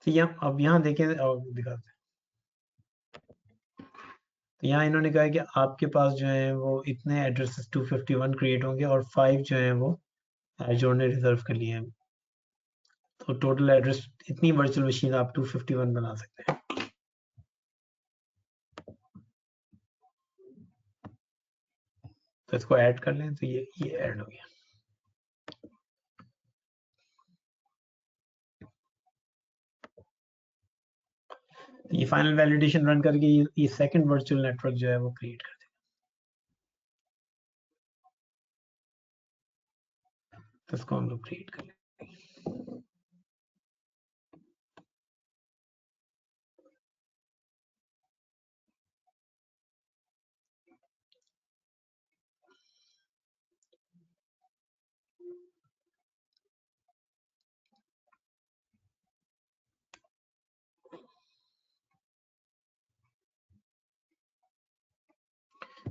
तो अब यहाँ देखें और दिखाते हैं। तो यहाँ इन्होंने कहा है कि आपके पास जो है वो इतने एड्रेसेस 251 क्रिएट होंगे और 5 जो है वो एजोर ने रिजर्व कर लिए हैं। तो टोटल एड्रेस इतनी वर्चुअल मशीन आप 251 बना सकते हैं। तो इसको ऐड कर लें, तो ये ऐड हो गया। ये फाइनल वैलिडेशन रन करके ये सेकंड वर्चुअल नेटवर्क जो है वो क्रिएट कर देगा। तो इसको हम लोग क्रिएट कर लेंगे।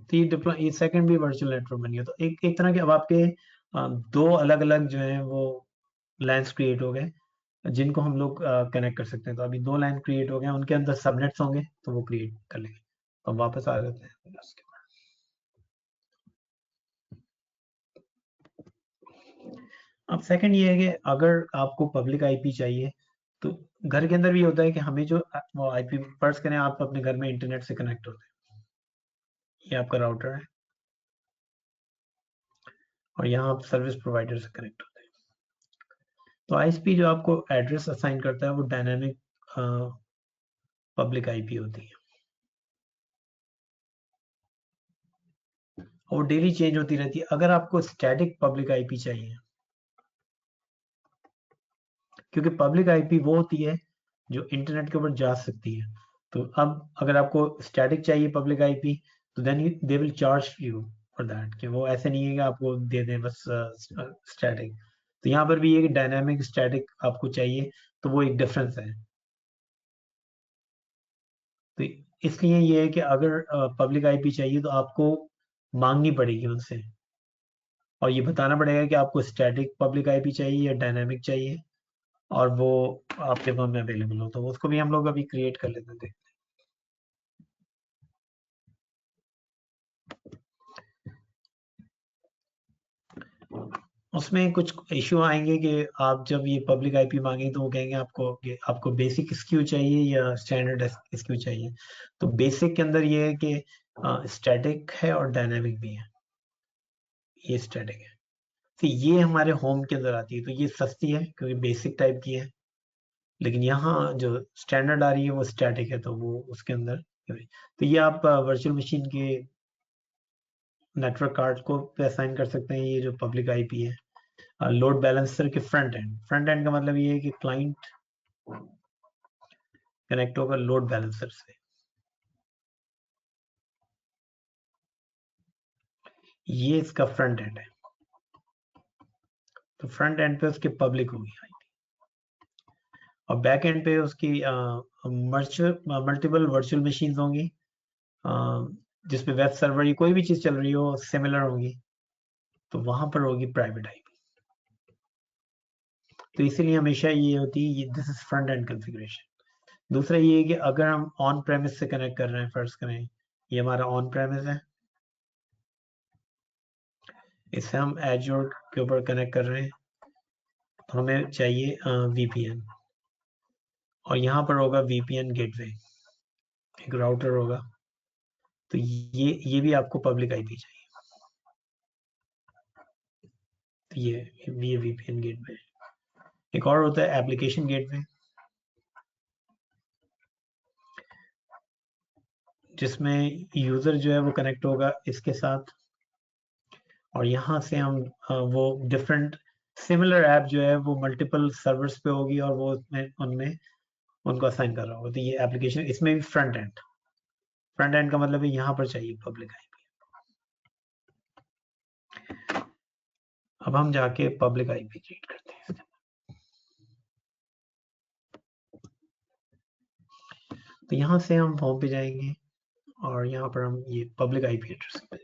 तो ये सेकंड भी वर्चुअल नेटवर्क बन गया। तो एक तरह के अब आपके दो अलग अलग जो है वो लाइन्स क्रिएट हो गए जिनको हम लोग कनेक्ट कर सकते हैं। तो अभी 2 लाइन क्रिएट हो गए, उनके अंदर सबनेट्स होंगे, तो वो क्रिएट कर लेंगे। तो हम वापस आ जाते हैं उसके बाद। अब सेकंड ये है कि अगर आपको पब्लिक आईपी चाहिए, तो घर के अंदर भी होता है कि हमें जो वो आईपी, फर्ज करें आप अपने घर में इंटरनेट से कनेक्ट होते हैं, ये आपका राउटर है और यहाँ आप सर्विस प्रोवाइडर से कनेक्ट होते हैं। तो आईएसपी जो आपको एड्रेस असाइन करता है वो डायनामिक पब्लिक आईपी होती है और डेली चेंज होती रहती है। अगर आपको स्टैटिक पब्लिक आईपी चाहिए, क्योंकि पब्लिक आईपी वो होती है जो इंटरनेट के ऊपर जा सकती है। तो अब अगर आपको स्टैटिक चाहिए पब्लिक आईपी, तो then they will charge you for that, कि वो ऐसे नहीं है कि आपको दे दें बस स्टैटिक। तो यहाँ पर भी ये डायनामिक स्टैटिक आपको चाहिए, तो वो एक डिफरेंस है। तो इसलिए ये है कि अगर पब्लिक आईपी चाहिए तो आपको मांगनी पड़ेगी उनसे और ये बताना पड़ेगा कि आपको स्टैटिक पब्लिक आईपी चाहिए या डायनामिक चाहिए, और वो आपके फोन में अवेलेबल हो। तो उसको भी हम लोग अभी क्रिएट कर लेते हैं। उसमें कुछ इश्यू आएंगे कि आप जब ये पब्लिक आईपी मांगेंगे तो वो कहेंगे आपको कि आपको बेसिक स्क्यू चाहिए या स्टैंडर्ड स्क्यू चाहिए। तो बेसिक के अंदर ये है कि स्टैटिक है और डायनामिक भी है। ये स्टैटिक है, तो ये हमारे होम के अंदर आती है, तो ये सस्ती है क्योंकि बेसिक टाइप की है। लेकिन यहाँ जो स्टैंडर्ड आ रही है वो स्टैटिक है, तो वो उसके अंदर। तो ये आप वर्चुअल मशीन के नेटवर्क कार्ड को पे असाइन कर सकते हैं। ये जो पब्लिक आईपी है लोड बैलेंसर के फ्रंट एंड का मतलब ये है कि क्लाइंट कनेक्ट होगा लोड बैलेंसर से। ये इसका फ्रंट एंड है, तो फ्रंट एंड पे उसकी पब्लिक होगी और बैक एंड पे उसकी मल्टीपल वर्चुअल मशीन होंगी जिसपे वेब सर्वर या कोई भी चीज चल रही हो सिमिलर होगी, तो वहां पर होगी प्राइवेट आईपी। तो इसीलिए हमेशा ये होती है, this is front end configuration. दूसरा ये है कि अगर हम ऑन प्रेमिस से कनेक्ट कर रहे हैं, फर्स्ट करें ये हमारा ऑन प्रेमिस है, इससे हम एज्योर के ऊपर कनेक्ट कर रहे हैं, तो हमें चाहिए वीपीएन, और यहाँ पर होगा वीपीएन गेटवे, एक राउटर होगा, तो ये भी आपको पब्लिक आईपी चाहिए। तो ये वीपीएन गेटवे। एक और होता है एप्लीकेशन गेटवे, जिसमें यूजर जो है वो कनेक्ट होगा इसके साथ, और यहाँ से हम वो डिफरेंट सिमिलर ऐप जो है वो मल्टीपल सर्वर्स पे होगी और वो उनमें उनको असाइन कर रहा होगा। तो ये एप्लीकेशन, इसमें भी फ्रंट एंड का मतलब है यहाँ पर चाहिए पब्लिक आईपी। अब हम जाके पब्लिक आईपी क्रिएट करते हैं। तो यहाँ से हम होम पे जाएंगे और यहाँ पर हम ये पब्लिक आईपी एड्रेस पे,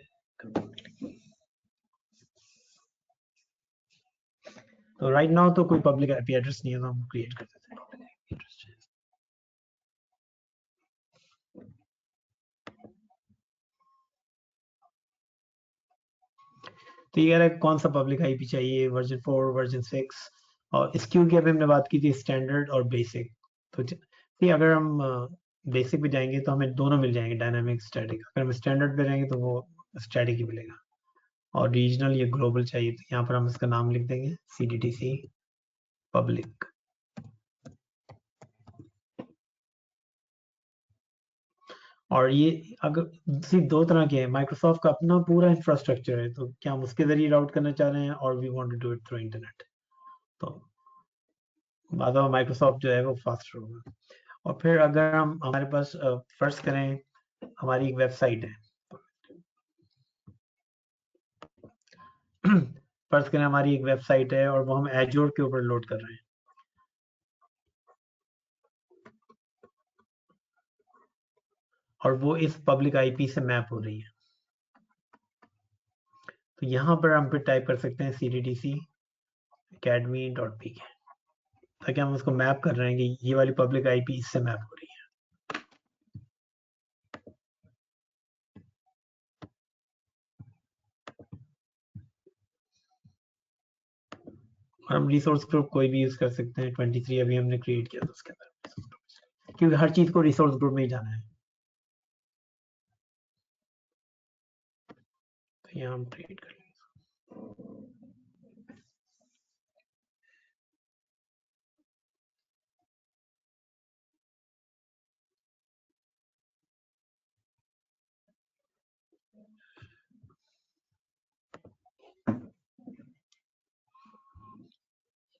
तो राइट नाउ तो कोई पब्लिक आईपी एड्रेस नहीं है, तो हम क्रिएट कर देते हैं पब्लिक आईपी एड्रेस। तो ये कह रहा है कौन सा पब्लिक आईपी चाहिए, वर्जन 4, वर्जन 6, और SKU की अभी हमने बात की थी, स्टैंडर्ड और बेसिक। तो अगर हम बेसिक पे जाएंगे तो हमें दोनों मिल जाएंगे, डायनामिक स्टैटिक। अगर हम स्टैंडर्ड पे रहेंगे तो वो स्टैटिक ही मिलेगा, और रीजनल या ग्लोबल चाहिए तो यहाँ पर हम इसका नाम लिख देंगे CDTC पब्लिक। और ये अगर सिर्फ दो तरह के हैं, माइक्रोसॉफ्ट का अपना पूरा इंफ्रास्ट्रक्चर है, तो क्या हम उसके जरिए राउट करना चाह रहे हैं, और we want to do it through internet, तो बाद में माइक्रोसॉफ्ट जो है वो फास्टर होगा। और फिर अगर हम हमारे पास फर्ज करें हमारी एक वेबसाइट है, फर्ज करें हमारी एक वेबसाइट है और वो हम एज्योर के ऊपर लोड कर रहे हैं, और वो इस पब्लिक आईपी से मैप हो रही है। तो यहाँ पर हम फिर टाइप कर सकते हैं CDTC academy.pk, ताकि हम उसको मैप कर रहे हैं कि ये वाली पब्लिक आईपी इससे मैप हो रही है। और हम रिसोर्स ग्रुप कोई भी यूज कर सकते हैं, 23 अभी हमने क्रिएट किया था उसके अंदर, क्योंकि हर चीज को रिसोर्स ग्रुप में ही जाना है। तो यहाँ हम क्रिएट कर लेंगे।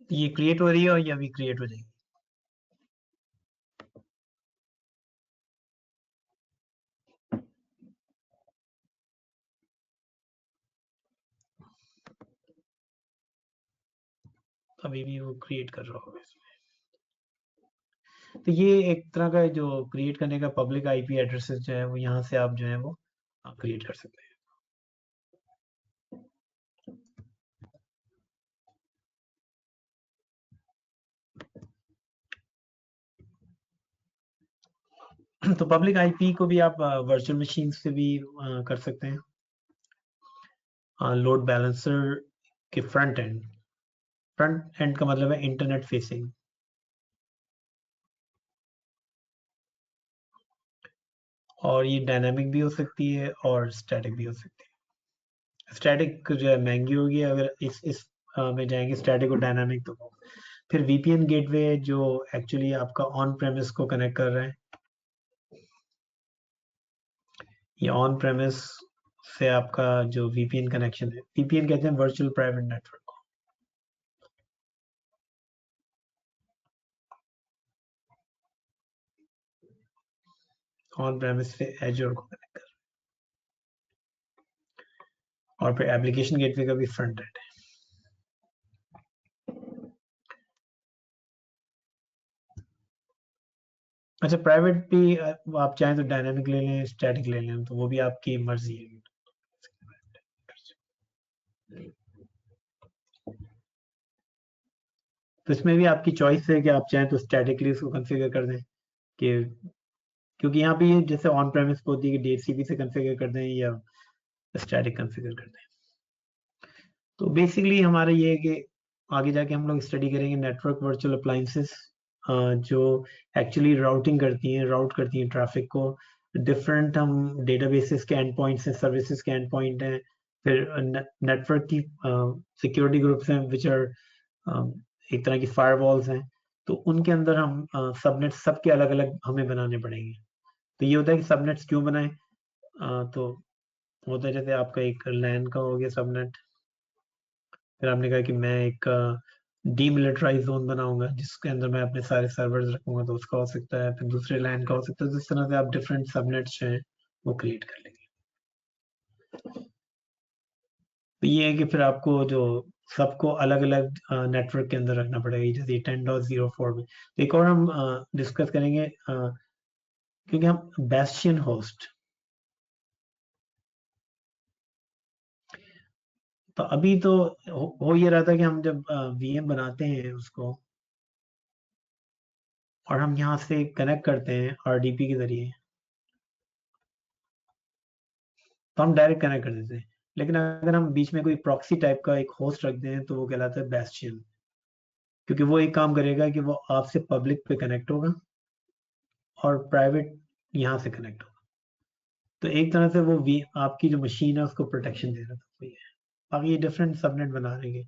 ये क्रिएट हो रही है और ये अभी क्रिएट हो जाएगी। अभी भी वो क्रिएट कर रहा होगा इसमें। तो ये एक तरह का जो क्रिएट करने का पब्लिक आईपी एड्रेसेस जो है वो यहाँ से आप जो है वो क्रिएट कर सकते हैं। तो पब्लिक आईपी को भी आप वर्चुअल मशीन से भी कर सकते हैं। लोड बैलेंसर के फ्रंट एंड का मतलब है इंटरनेट फेसिंग, और ये डायनामिक भी हो सकती है और स्टैटिक भी हो सकती है। स्टैटिक जो है महंगी होगी, अगर इस में जाएंगे स्टैटिक और डायनामिक, तो फिर VPN गेटवे जो एक्चुअली आपका ऑन प्रेमिस को कनेक्ट कर रहा है, ये ऑन प्रेमिस से आपका जो VPN कनेक्शन है, VPN कहते हैं virtual private network. On premise से एजोर को कनेक्ट कर, और फिर एप्लीकेशन गेटवे का भी फ्रंट एंड है। अच्छा, प्राइवेट भी आप चाहें तो डायनामिक ले लें, स्टैटिक ले लें, तो वो भी आपकी मर्जी है। तो इसमें भी आपकी चॉइस है कि आप चाहें तो स्टैटिकली उसको कॉन्फ़िगर कर दें, कि क्योंकि यहाँ पे ये जैसे ऑन प्रेमिस को होती है कि DHCP से कॉन्फ़िगर कर दें या स्टैटिक कॉन्फ़िगर कर दें। तो बेसिकली हमारा ये है कि आगे जाके हम लोग स्टडी करेंगे नेटवर्क वर्चुअल अप्लायंसेस, जो एक्चुअली राउटिंग करती हैं, राउट करती हैं ट्रैफिक को। डिफरेंट हम डेटाबेसेस के एंड पॉइंट्स हैं, सर्विसेज के एंड पॉइंट हैं, फिर नेटवर्क की सिक्योरिटी ग्रुप्स हैं विच आर एक तरह की फायरवॉल्स हैं। तो उनके अंदर हम सबनेट सबके अलग अलग हमें बनाने पड़ेंगे। तो ये होता है कि सबनेट्स क्यों बनाएं, तो होता है जैसे आपका एक लैन का हो गया सबनेट, फिर आपने कहा कि मैं एक डीमिलिटराइज जोन बनाऊंगा जिसके अंदर मैं अपने सारे सर्वर्स रखूंगा, तो उसका हो सकता है, फिर दूसरे लैन का हो सकता है। जिस तरह से आप डिफरेंट सबनेट्स जो हैं वो क्रिएट कर लेंगे। तो ये है कि फिर आपको जो सबको अलग अलग नेटवर्क के अंदर रखना पड़ेगा, जैसे 10.04 में। तो एक और हम डिस्कस करेंगे, क्योंकि हम बेस्टियन होस्ट, तो अभी तो हो ये रहा था कि हम जब VM बनाते हैं उसको और हम यहाँ से कनेक्ट करते हैं RDP के जरिए, तो हम डायरेक्ट कनेक्ट कर देते हैं। लेकिन अगर हम बीच में कोई प्रॉक्सी टाइप का एक होस्ट रख दें तो वो कहलाता है बेस्टियन, क्योंकि वो एक काम करेगा कि वो आपसे पब्लिक पे कनेक्ट होगा और प्राइवेट यहाँ से कनेक्ट होगा। तो एक तरह से वो आपकी जो मशीन है उसको प्रोटेक्शन दे रहा था। वही है। बाकी ये डिफरेंट सबनेट बना रहेंगे,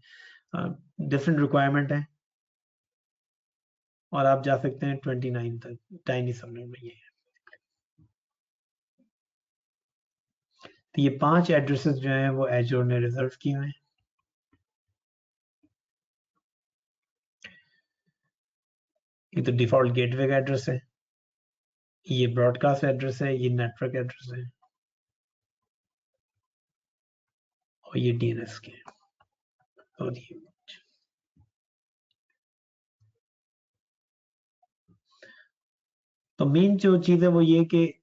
डिफरेंट रिक्वायरमेंट है, और आप जा सकते हैं 29 तक टाइनी सबनेट में। ये है। तो ये 5 एड्रेसेस जो हैं वो एजोर ने रिजर्व किए हुए हैं। ये तो डिफॉल्ट गेटवे का एड्रेस है, ये ब्रॉडकास्ट एड्रेस है, ये नेटवर्क एड्रेस है, और ये DNS के। और ये तो मेन जो चीज़ है वो ये कि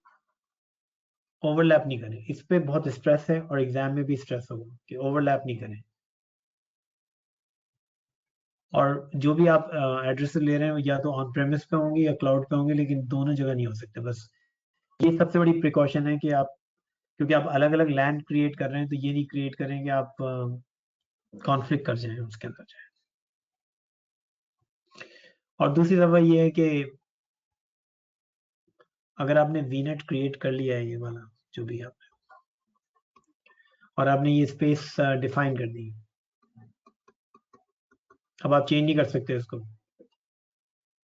ओवरलैप नहीं करें। इस पे बहुत स्ट्रेस है और एग्जाम में भी स्ट्रेस होगा कि ओवरलैप नहीं करें। और जो भी आप एड्रेस ले रहे हैं या तो ऑन प्रेमिस पे होंगे या क्लाउड पे होंगे, लेकिन दोनों जगह नहीं हो सकते। बस ये सबसे बड़ी प्रिकॉशन है कि आप, क्योंकि आप अलग अलग लैंड क्रिएट कर रहे हैं, तो ये नहीं क्रिएट करें कि आप कॉन्फ्लिक्ट कर जाएं उसके अंदर जाए। और दूसरी दफा ये है कि अगर आपने VNet क्रिएट कर लिया है, ये वाला जो भी आपने, और आपने ये स्पेस डिफाइन कर दी, अब आप चेंज नहीं कर सकते इसको।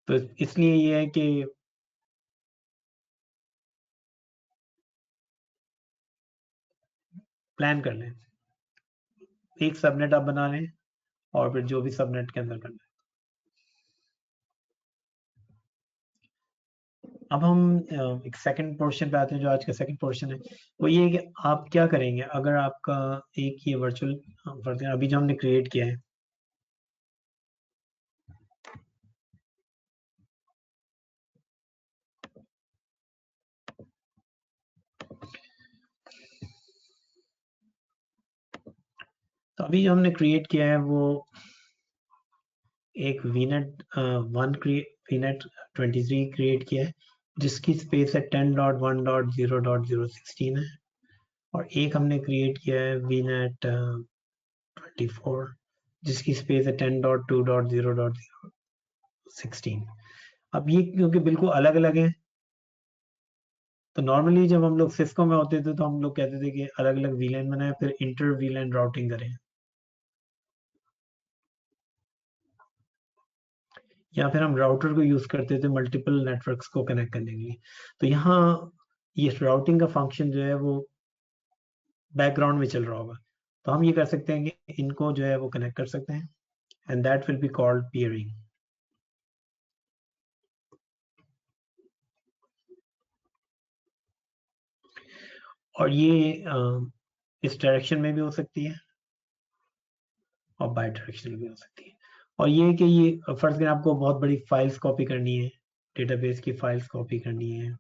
तो इसलिए ये है कि प्लान कर लें, एक सबनेट आप बना लें और फिर जो भी सबनेट के अंदर करना है। अब हम एक सेकंड पोर्शन पे आते हैं, जो आज का सेकंड पोर्शन है वो ये है कि आप क्या करेंगे अगर आपका एक ये वर्चुअल अभी जो हमने क्रिएट किया है, तो अभी जो हमने क्रिएट किया है वो एक VNet 1 VNet 23 क्रिएट किया है, जिसकी स्पेस है 10.1.0.016 है। और एक हमने क्रिएट किया है VNet 24 जिसकी स्पेस है 10.2.0.016। अब ये क्योंकि बिल्कुल अलग अलग हैं, तो नॉर्मली जब हम लोग सिस्को में होते थे तो हम लोग कहते थे कि अलग अलग VLAN बनाए फिर इंटर VLAN राउटिंग करें, या फिर हम राउटर को यूज करते थे मल्टीपल नेटवर्क्स को कनेक्ट करने के लिए। तो यहाँ ये राउटिंग का फंक्शन जो है वो बैकग्राउंड में चल रहा होगा, तो हम ये कर सकते हैं कि इनको जो है वो कनेक्ट कर सकते हैं, and that will be called peering. और ये इस डायरेक्शन में भी हो सकती है और बाई डायरेक्शनल भी हो सकती है। और ये कि ये फर्ज करें आपको बहुत बड़ी फाइल्स कॉपी करनी है, डेटाबेस की फाइल्स कॉपी करनी है,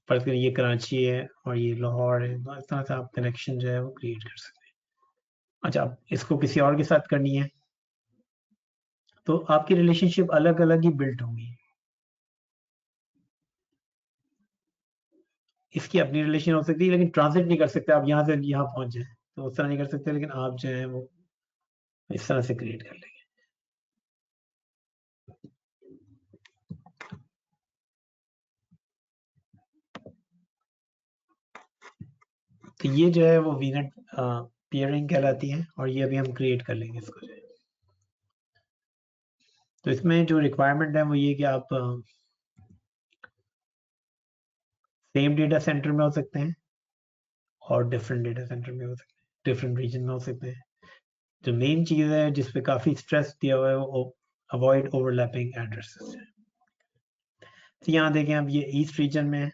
फर्ज करें ये कराची है और ये लाहौर है, तो इस तरह से आप कनेक्शन जो है वो क्रिएट कर सकते हैं। अच्छा, आप इसको किसी और के साथ करनी है तो आपकी रिलेशनशिप अलग अलग ही बिल्ट होंगी। इसकी अपनी रिलेशन हो सकती है लेकिन ट्रांजिट नहीं कर सकते आप यहाँ से यहाँ पहुंच जाए, तो उस तरह नहीं कर सकते, लेकिन आप जो है वो इस तरह से क्रिएट कर लेंगे। तो ये जो है वो वीनेट पेयरिंग कहलाती है और ये अभी हम क्रिएट कर लेंगे इसको जो है। तो इसमें जो रिक्वायरमेंट है वो ये कि आप सेम डेटा सेंटर में हो सकते हैं और डिफरेंट डेटा सेंटर में हो सकते हैं, डिफरेंट रीजन में हो सकते हैं। जो मेन चीज़ है जिस पे काफ़ी स्ट्रेस दिया हुआ है वो अवॉइड ओवरलैपिंग एड्रेसेस है। तो यहाँ देखें अब ये ईस्ट रीजन में है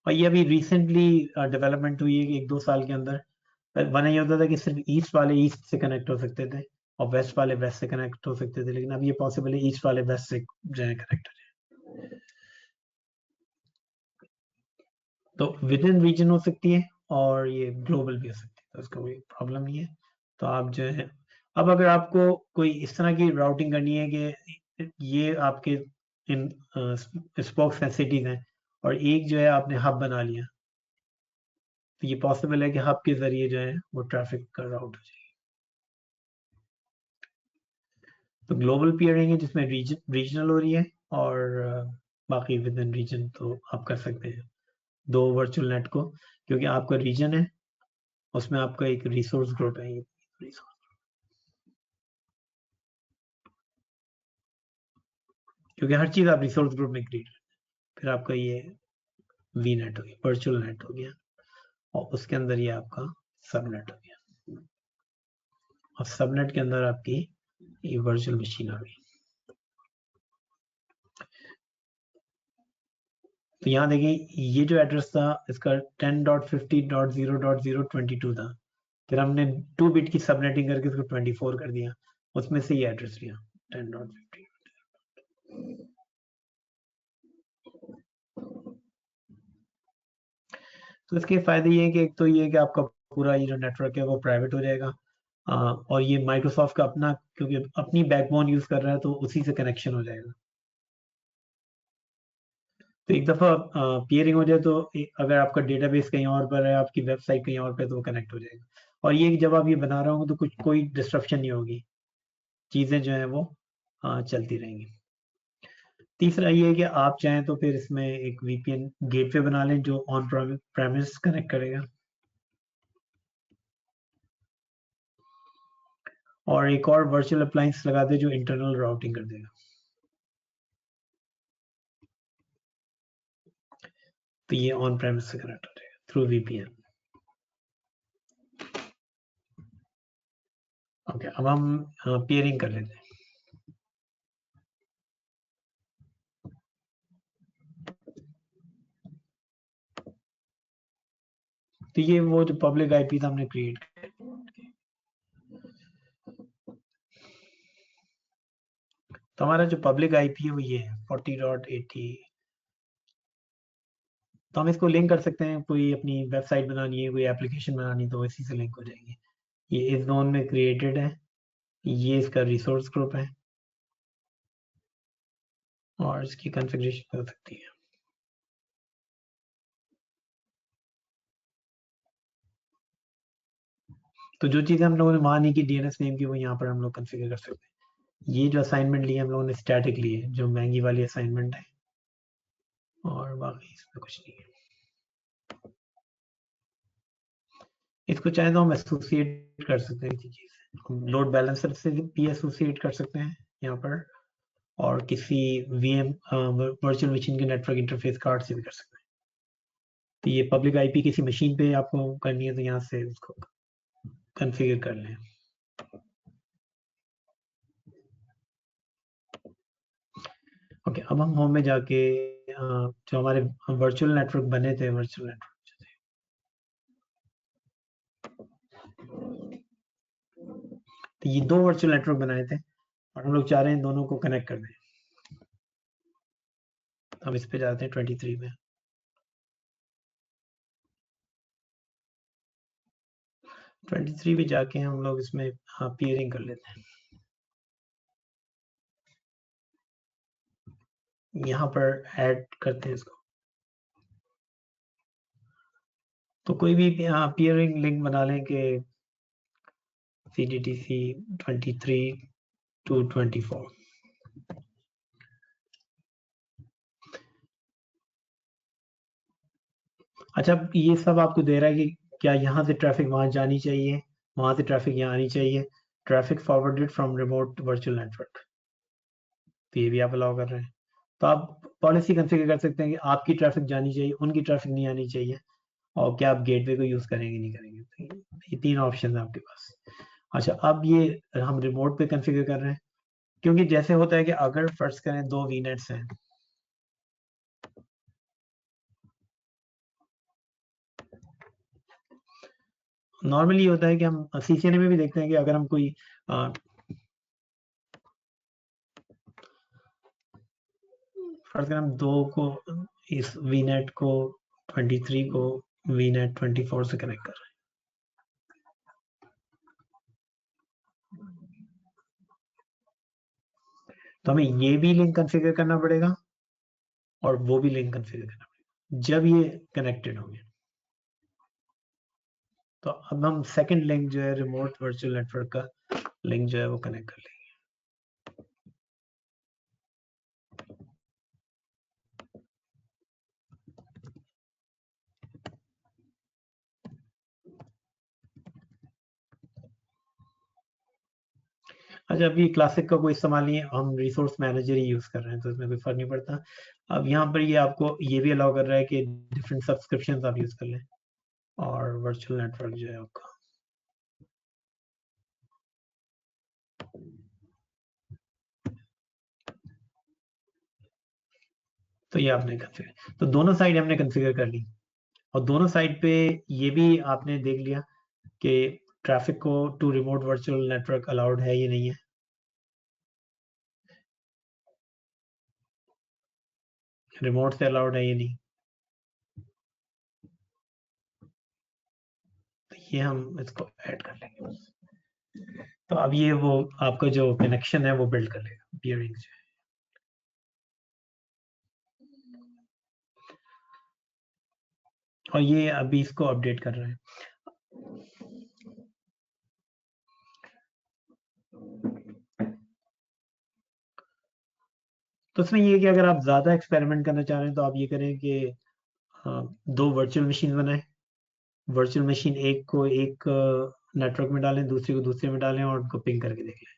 और ये अभी रिसेंटली डेवलपमेंट हुई है कि 1-2 साल के अंदर। वरना ये होता था कि सिर्फ ईस्ट वाले ईस्ट से कनेक्ट हो सकते थे और वेस्ट वाले वेस्ट से कनेक्ट हो सकते थे, लेकिन अब ये पॉसिबल है ईस्ट वाले वेस्ट से जो है कनेक्ट हो जाए। तो विद इन रीजन हो सकती है और ये ग्लोबल भी हो सकती है, तो उसका कोई प्रॉब्लम नहीं है। तो आप जो है अब अगर आपको कोई इस तरह की राउटिंग करनी है कि ये आपके इन स्पोक्स हैं, सिटीज हैं, और एक जो है आपने हब बना लिया, तो ये पॉसिबल है कि हब के जरिए जो है वो ट्रैफिक का राउट हो जाएगी। तो ग्लोबल पियरिंग है जिसमें रीजनल हो रही है और बाकी विद इन रीजन तो आप कर सकते हैं दो वर्चुअल नेट को, क्योंकि आपका रीजन है उसमें आपका एक रिसोर्स ग्रुप है, ये रिसोर्स, क्योंकि हर चीज आप रिसोर्स ग्रुप में क्रिएट फिर आपका ये वी नेट हो गया, वर्चुअल नेट हो गया, और उसके अंदर ये आपका सबनेट हो गया और सबनेट के अंदर आपकी ये वर्चुअल मशीन आ गई। तो यहाँ देखिए ये जो एड्रेस था इसका 10.50.0.022 था, फिर हमने 2 बिट की सबनेटिंग करके इसको 24 कर दिया, उसमें से ये एड्रेस लिया 10.50। तो इसके फायदे ये है कि एक तो ये है कि आपका पूरा ये जो नेटवर्क है वो प्राइवेट हो जाएगा, और ये माइक्रोसॉफ्ट का अपना, क्योंकि अपनी बैकबोन यूज कर रहा है तो उसी से कनेक्शन हो जाएगा। तो एक दफा पियरिंग हो जाए तो अगर आपका डेटाबेस कहीं और पर है, आपकी वेबसाइट कहीं और पे, तो वो कनेक्ट हो जाएगा। और ये जब आप ये बना रहे होंगे तो कुछ कोई डिस्ट्रप्शन नहीं होगी, चीजें जो है वो चलती रहेंगी। तीसरा ये है कि आप चाहें तो फिर इसमें एक वीपीएन गेटवे बना लें जो ऑन प्रेमिस कनेक्ट करेगा, और एक और वर्चुअल अप्लायंस लगा दे जो इंटरनल राउटिंग कर देगा। तो ये ऑन प्रेमिस से कनेक्ट हो जाएगा थ्रू वीपीएन। ओके, अब हम पियरिंग कर लेते हैं। तो ये वो जो पब्लिक आईपी था हमने क्रिएट किया, तो हमारा जो पब्लिक आईपी है वो ये है 40.80। तो हम इसको लिंक कर सकते हैं, कोई अपनी वेबसाइट बनानी है, कोई एप्लीकेशन बनानी, तो इसी से लिंक हो जाएंगे। ये इस जोन में क्रिएटेड है, ये इसका रिसोर्स ग्रुप है और इसकी कॉन्फ़िगरेशन हो सकती है। तो जो चीज़ हम लोगों ने मानी कि डीएनएस नेम की, वो यहाँ पर हम लोग कॉन्फ़िगर कर सकते हैं। ये जो असाइनमेंट ली है हम लोगों ने स्टैटिक ली है, जो महंगी वाली असाइनमेंट है, और बाकी इसमें कुछ नहीं है। इसको चाहे तो हम एसोसिएट कर सकते हैं किसी चीज़ से, लोड बैलेंसर से भी एसोसिएट कर सकते हैं यहाँ पर, और किसी वीएम वर्चुअल मशीन के नेटवर्क इंटरफेस कार्ड से भी कर सकते हैं। तो ये पब्लिक आईपी किसी मशीन पे आपको करनी है तो यहाँ से उसको कॉन्फ़िगर कर लें। ओके, अब हम होम में जाके जो हमारे वर्चुअल नेटवर्क बने थे, वर्चुअल नेटवर्क तो ये 2 वर्चुअल नेटवर्क बनाए थे और हम लोग चाह रहे हैं दोनों को कनेक्ट कर दें। हम इस पे जाते हैं 23 में। 23 पे जाके हम लोग इसमें पियरिंग कर लेते हैं। यहाँ पर ऐड करते हैं इसको। तो कोई भी पियरिंग लिंक बना लें कि CDTC 23 to 24। अच्छा, ये सब आपको दे रहा है कि क्या यहाँ से ट्रैफिक वहाँ जानी चाहिए, वहाँ से ट्रैफिक यहाँ आनी चाहिए। Traffic forwarded from remote virtual network, तो ये भी आप अलाउ कर रहे हैं। तो आप पॉलिसी कॉन्फ़िगर कर सकते हैं कि आपकी ट्रैफिक जानी चाहिए, उनकी ट्रैफिक नहीं आनी चाहिए, और क्या आप गेटवे को यूज़ करेंगे नहीं करेंगे। तो ये 3 ऑप्शन है आपके पास। अच्छा, अब ये हम रिमोट पे कॉन्फ़िगर कर रहे हैं, क्योंकि जैसे होता है कि अगर फर्ज करें 2 वीनेट्स हैं, नॉर्मली होता है कि हम CCNA में भी देखते हैं कि अगर हम कोई फर्ज करें हम 2 को, इस वीनेट को 23 को वीनेट 24 से कनेक्ट कर रहे हैं, तो हमें ये भी लिंक कॉन्फ़िगर करना पड़ेगा और वो भी लिंक कॉन्फ़िगर करना पड़ेगा जब ये कनेक्टेड होंगे। तो अब हम सेकंड लिंक जो है रिमोट वर्चुअल नेटवर्क का लिंक जो है वो कनेक्ट कर लेंगे। अच्छा, अभी क्लासिक का कोई इस्तेमाल नहीं है, हम रिसोर्स मैनेजर ही यूज़ कर रहे हैं, तो इसमें कोई फ़र्क नहीं पड़ता। अब यहाँ पर ये आपको ये भी अलाउ कर रहा है कि डिफरेंट सब्सक्रिप्शंस आप यूज़ कर लें, और वर्चुअल नेटवर्क जो है आपका। तो ये आपने कॉन्फ़िगर, तो दोनों साइड हमने कॉन्फ़िगर कर ली, और दोनों साइड पे ये भी आपने देख लिया कि ट्रैफिक को to remote virtual network allowed है या नहीं है। रिमोट से अलाउड है या नहीं, तो ये हम इसको ऐड कर लेंगे। तो अब ये वो आपका जो कनेक्शन है वो बिल्ड कर लेगा पियरिंग से। और ये अभी इसको अपडेट कर रहे हैं। तो इसमें ये है कि अगर आप ज़्यादा एक्सपेरिमेंट करना चाह रहे हैं तो आप ये करें कि 2 वर्चुअल मशीन बनाएं। वर्चुअल मशीन एक को एक नेटवर्क में डालें, दूसरी को दूसरे में डालें, और उनको पिंग करके देख लें।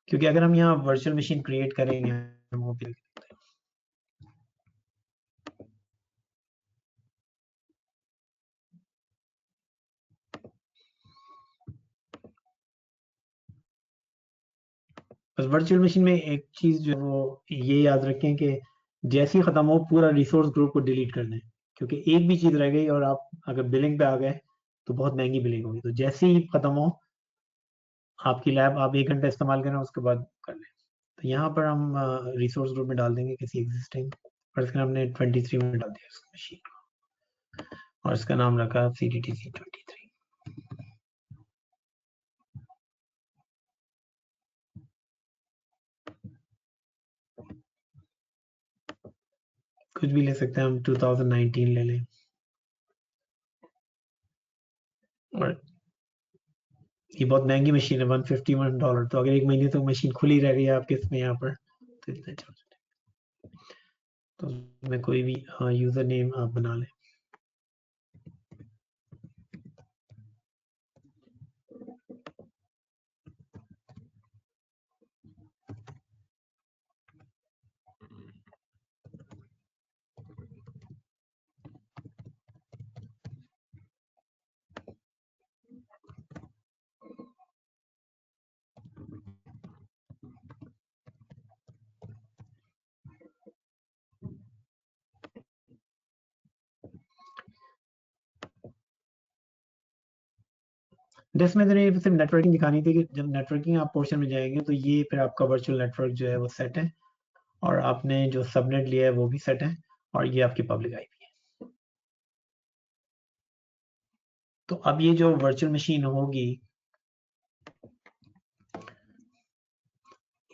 क्योंकि अगर हम यहाँ वर्चुअल मशीन क्रिएट करेंगे, हम वो पिंग, बस वर्चुअल मशीन में एक चीज़ जो वो ये याद रखें कि जैसे ही ख़त्म हो पूरा रिसोर्स ग्रुप को डिलीट कर दें, क्योंकि एक भी चीज़ रह गई और आप अगर बिलिंग पे आ गए तो बहुत महंगी बिलिंग होगी। तो जैसे ही ख़त्म हो आपकी लैब, आप 1 घंटा इस्तेमाल करें उसके बाद कर लें। तो यहाँ पर हम रिसोर्स ग्रुप में डाल देंगे किसी एग्जिस्टिंग, और इसका हमने 23 में डाल दिया इस मशीन को, और इसका नाम रखा CDTC 23। कुछ भी ले सकते हैं हम, 2019 ले लें। और ये बहुत महंगी मशीन है, $151। तो अगर 1 महीने तक मशीन खुली रह गई आपके इसमें यहाँ पर, तो इतना चार्ज, तो उसमें कोई भी यूज़र नेम आप बना लें। जिसमें मैंने सिर्फ नेटवर्किंग दिखानी थी कि जब नेटवर्किंग आप पोर्शन में जाएंगे तो ये फिर आपका वर्चुअल नेटवर्क जो है वो सेट है, और आपने जो सबनेट लिया है वो भी सेट है, और ये आपकी पब्लिक आईपी है। तो अब ये जो वर्चुअल मशीन होगी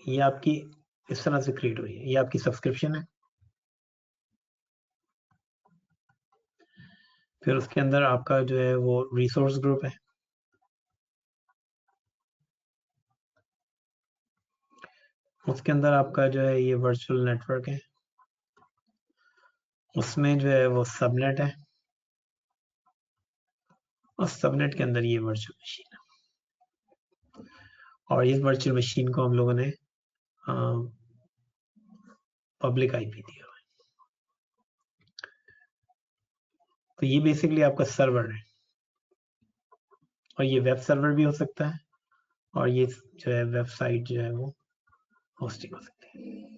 ये आपकी इस तरह से क्रिएट हुई है, ये आपकी सब्सक्रिप्शन है। फिर उसके अंदर आपका जो है वो रिसोर्स ग्रुप है, उसके अंदर आपका जो है ये वर्चुअल नेटवर्क है, उसमें जो है वो सबनेट है, और सबनेट के अंदर ये वर्चुअल मशीन है, और इस वर्चुअल मशीन को हम लोगों ने पब्लिक आईपी दिया हुआ है। तो ये बेसिकली आपका सर्वर है, और ये वेब सर्वर भी हो सकता है, और ये जो है वेबसाइट जो है वो होस्टिंग हो सकती है।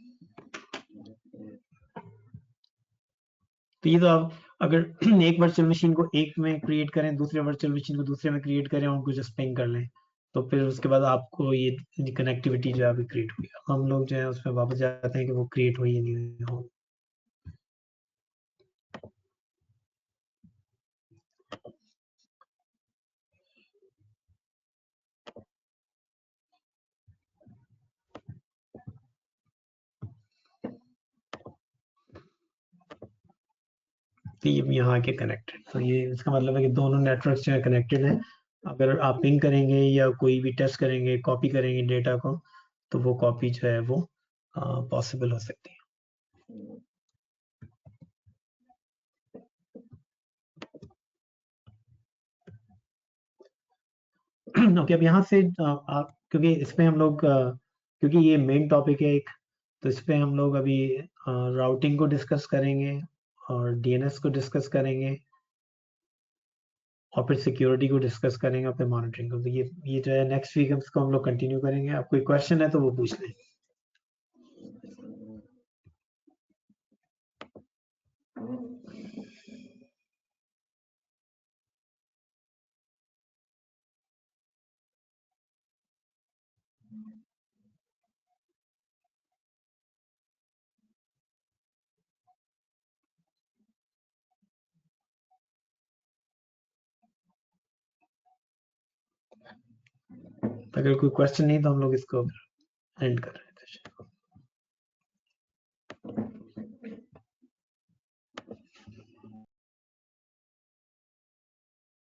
तो ये तो आप अगर एक वर्चुअल मशीन को एक में क्रिएट करें, दूसरे वर्चुअल मशीन को दूसरे में क्रिएट करें, और उनको जस्ट पिंग कर लें, तो फिर उसके बाद आपको ये कनेक्टिविटी जो है अभी क्रिएट हुई। हम लोग जो है उसमें वापस जाते हैं कि वो क्रिएट हुई या नहीं हो। तो ये यहाँ के कनेक्टेड, तो ये इसका मतलब है कि दोनों नेटवर्क जो है कनेक्टेड हैं। अगर आप पिंग करेंगे या कोई भी टेस्ट करेंगे, कॉपी करेंगे डेटा को, तो वो कॉपी जो है वो पॉसिबल हो सकती है। ओके, अब यहाँ से आप, क्योंकि इसमें हम लोग क्योंकि ये मेन टॉपिक है एक, तो इस पे हम लोग अभी राउटिंग को डिस्कस करेंगे, और डीएनएस को डिस्कस करेंगे, और फिर सिक्योरिटी को डिस्कस करेंगे, और फिर मॉनिटरिंग को। तो ये जो है नेक्स्ट वीक इसको हम लोग कंटिन्यू करेंगे। आप कोई क्वेश्चन है तो वो पूछ लें। अगर कोई क्वेश्चन नहीं तो हम लोग इसको एंड कर रहे हैं।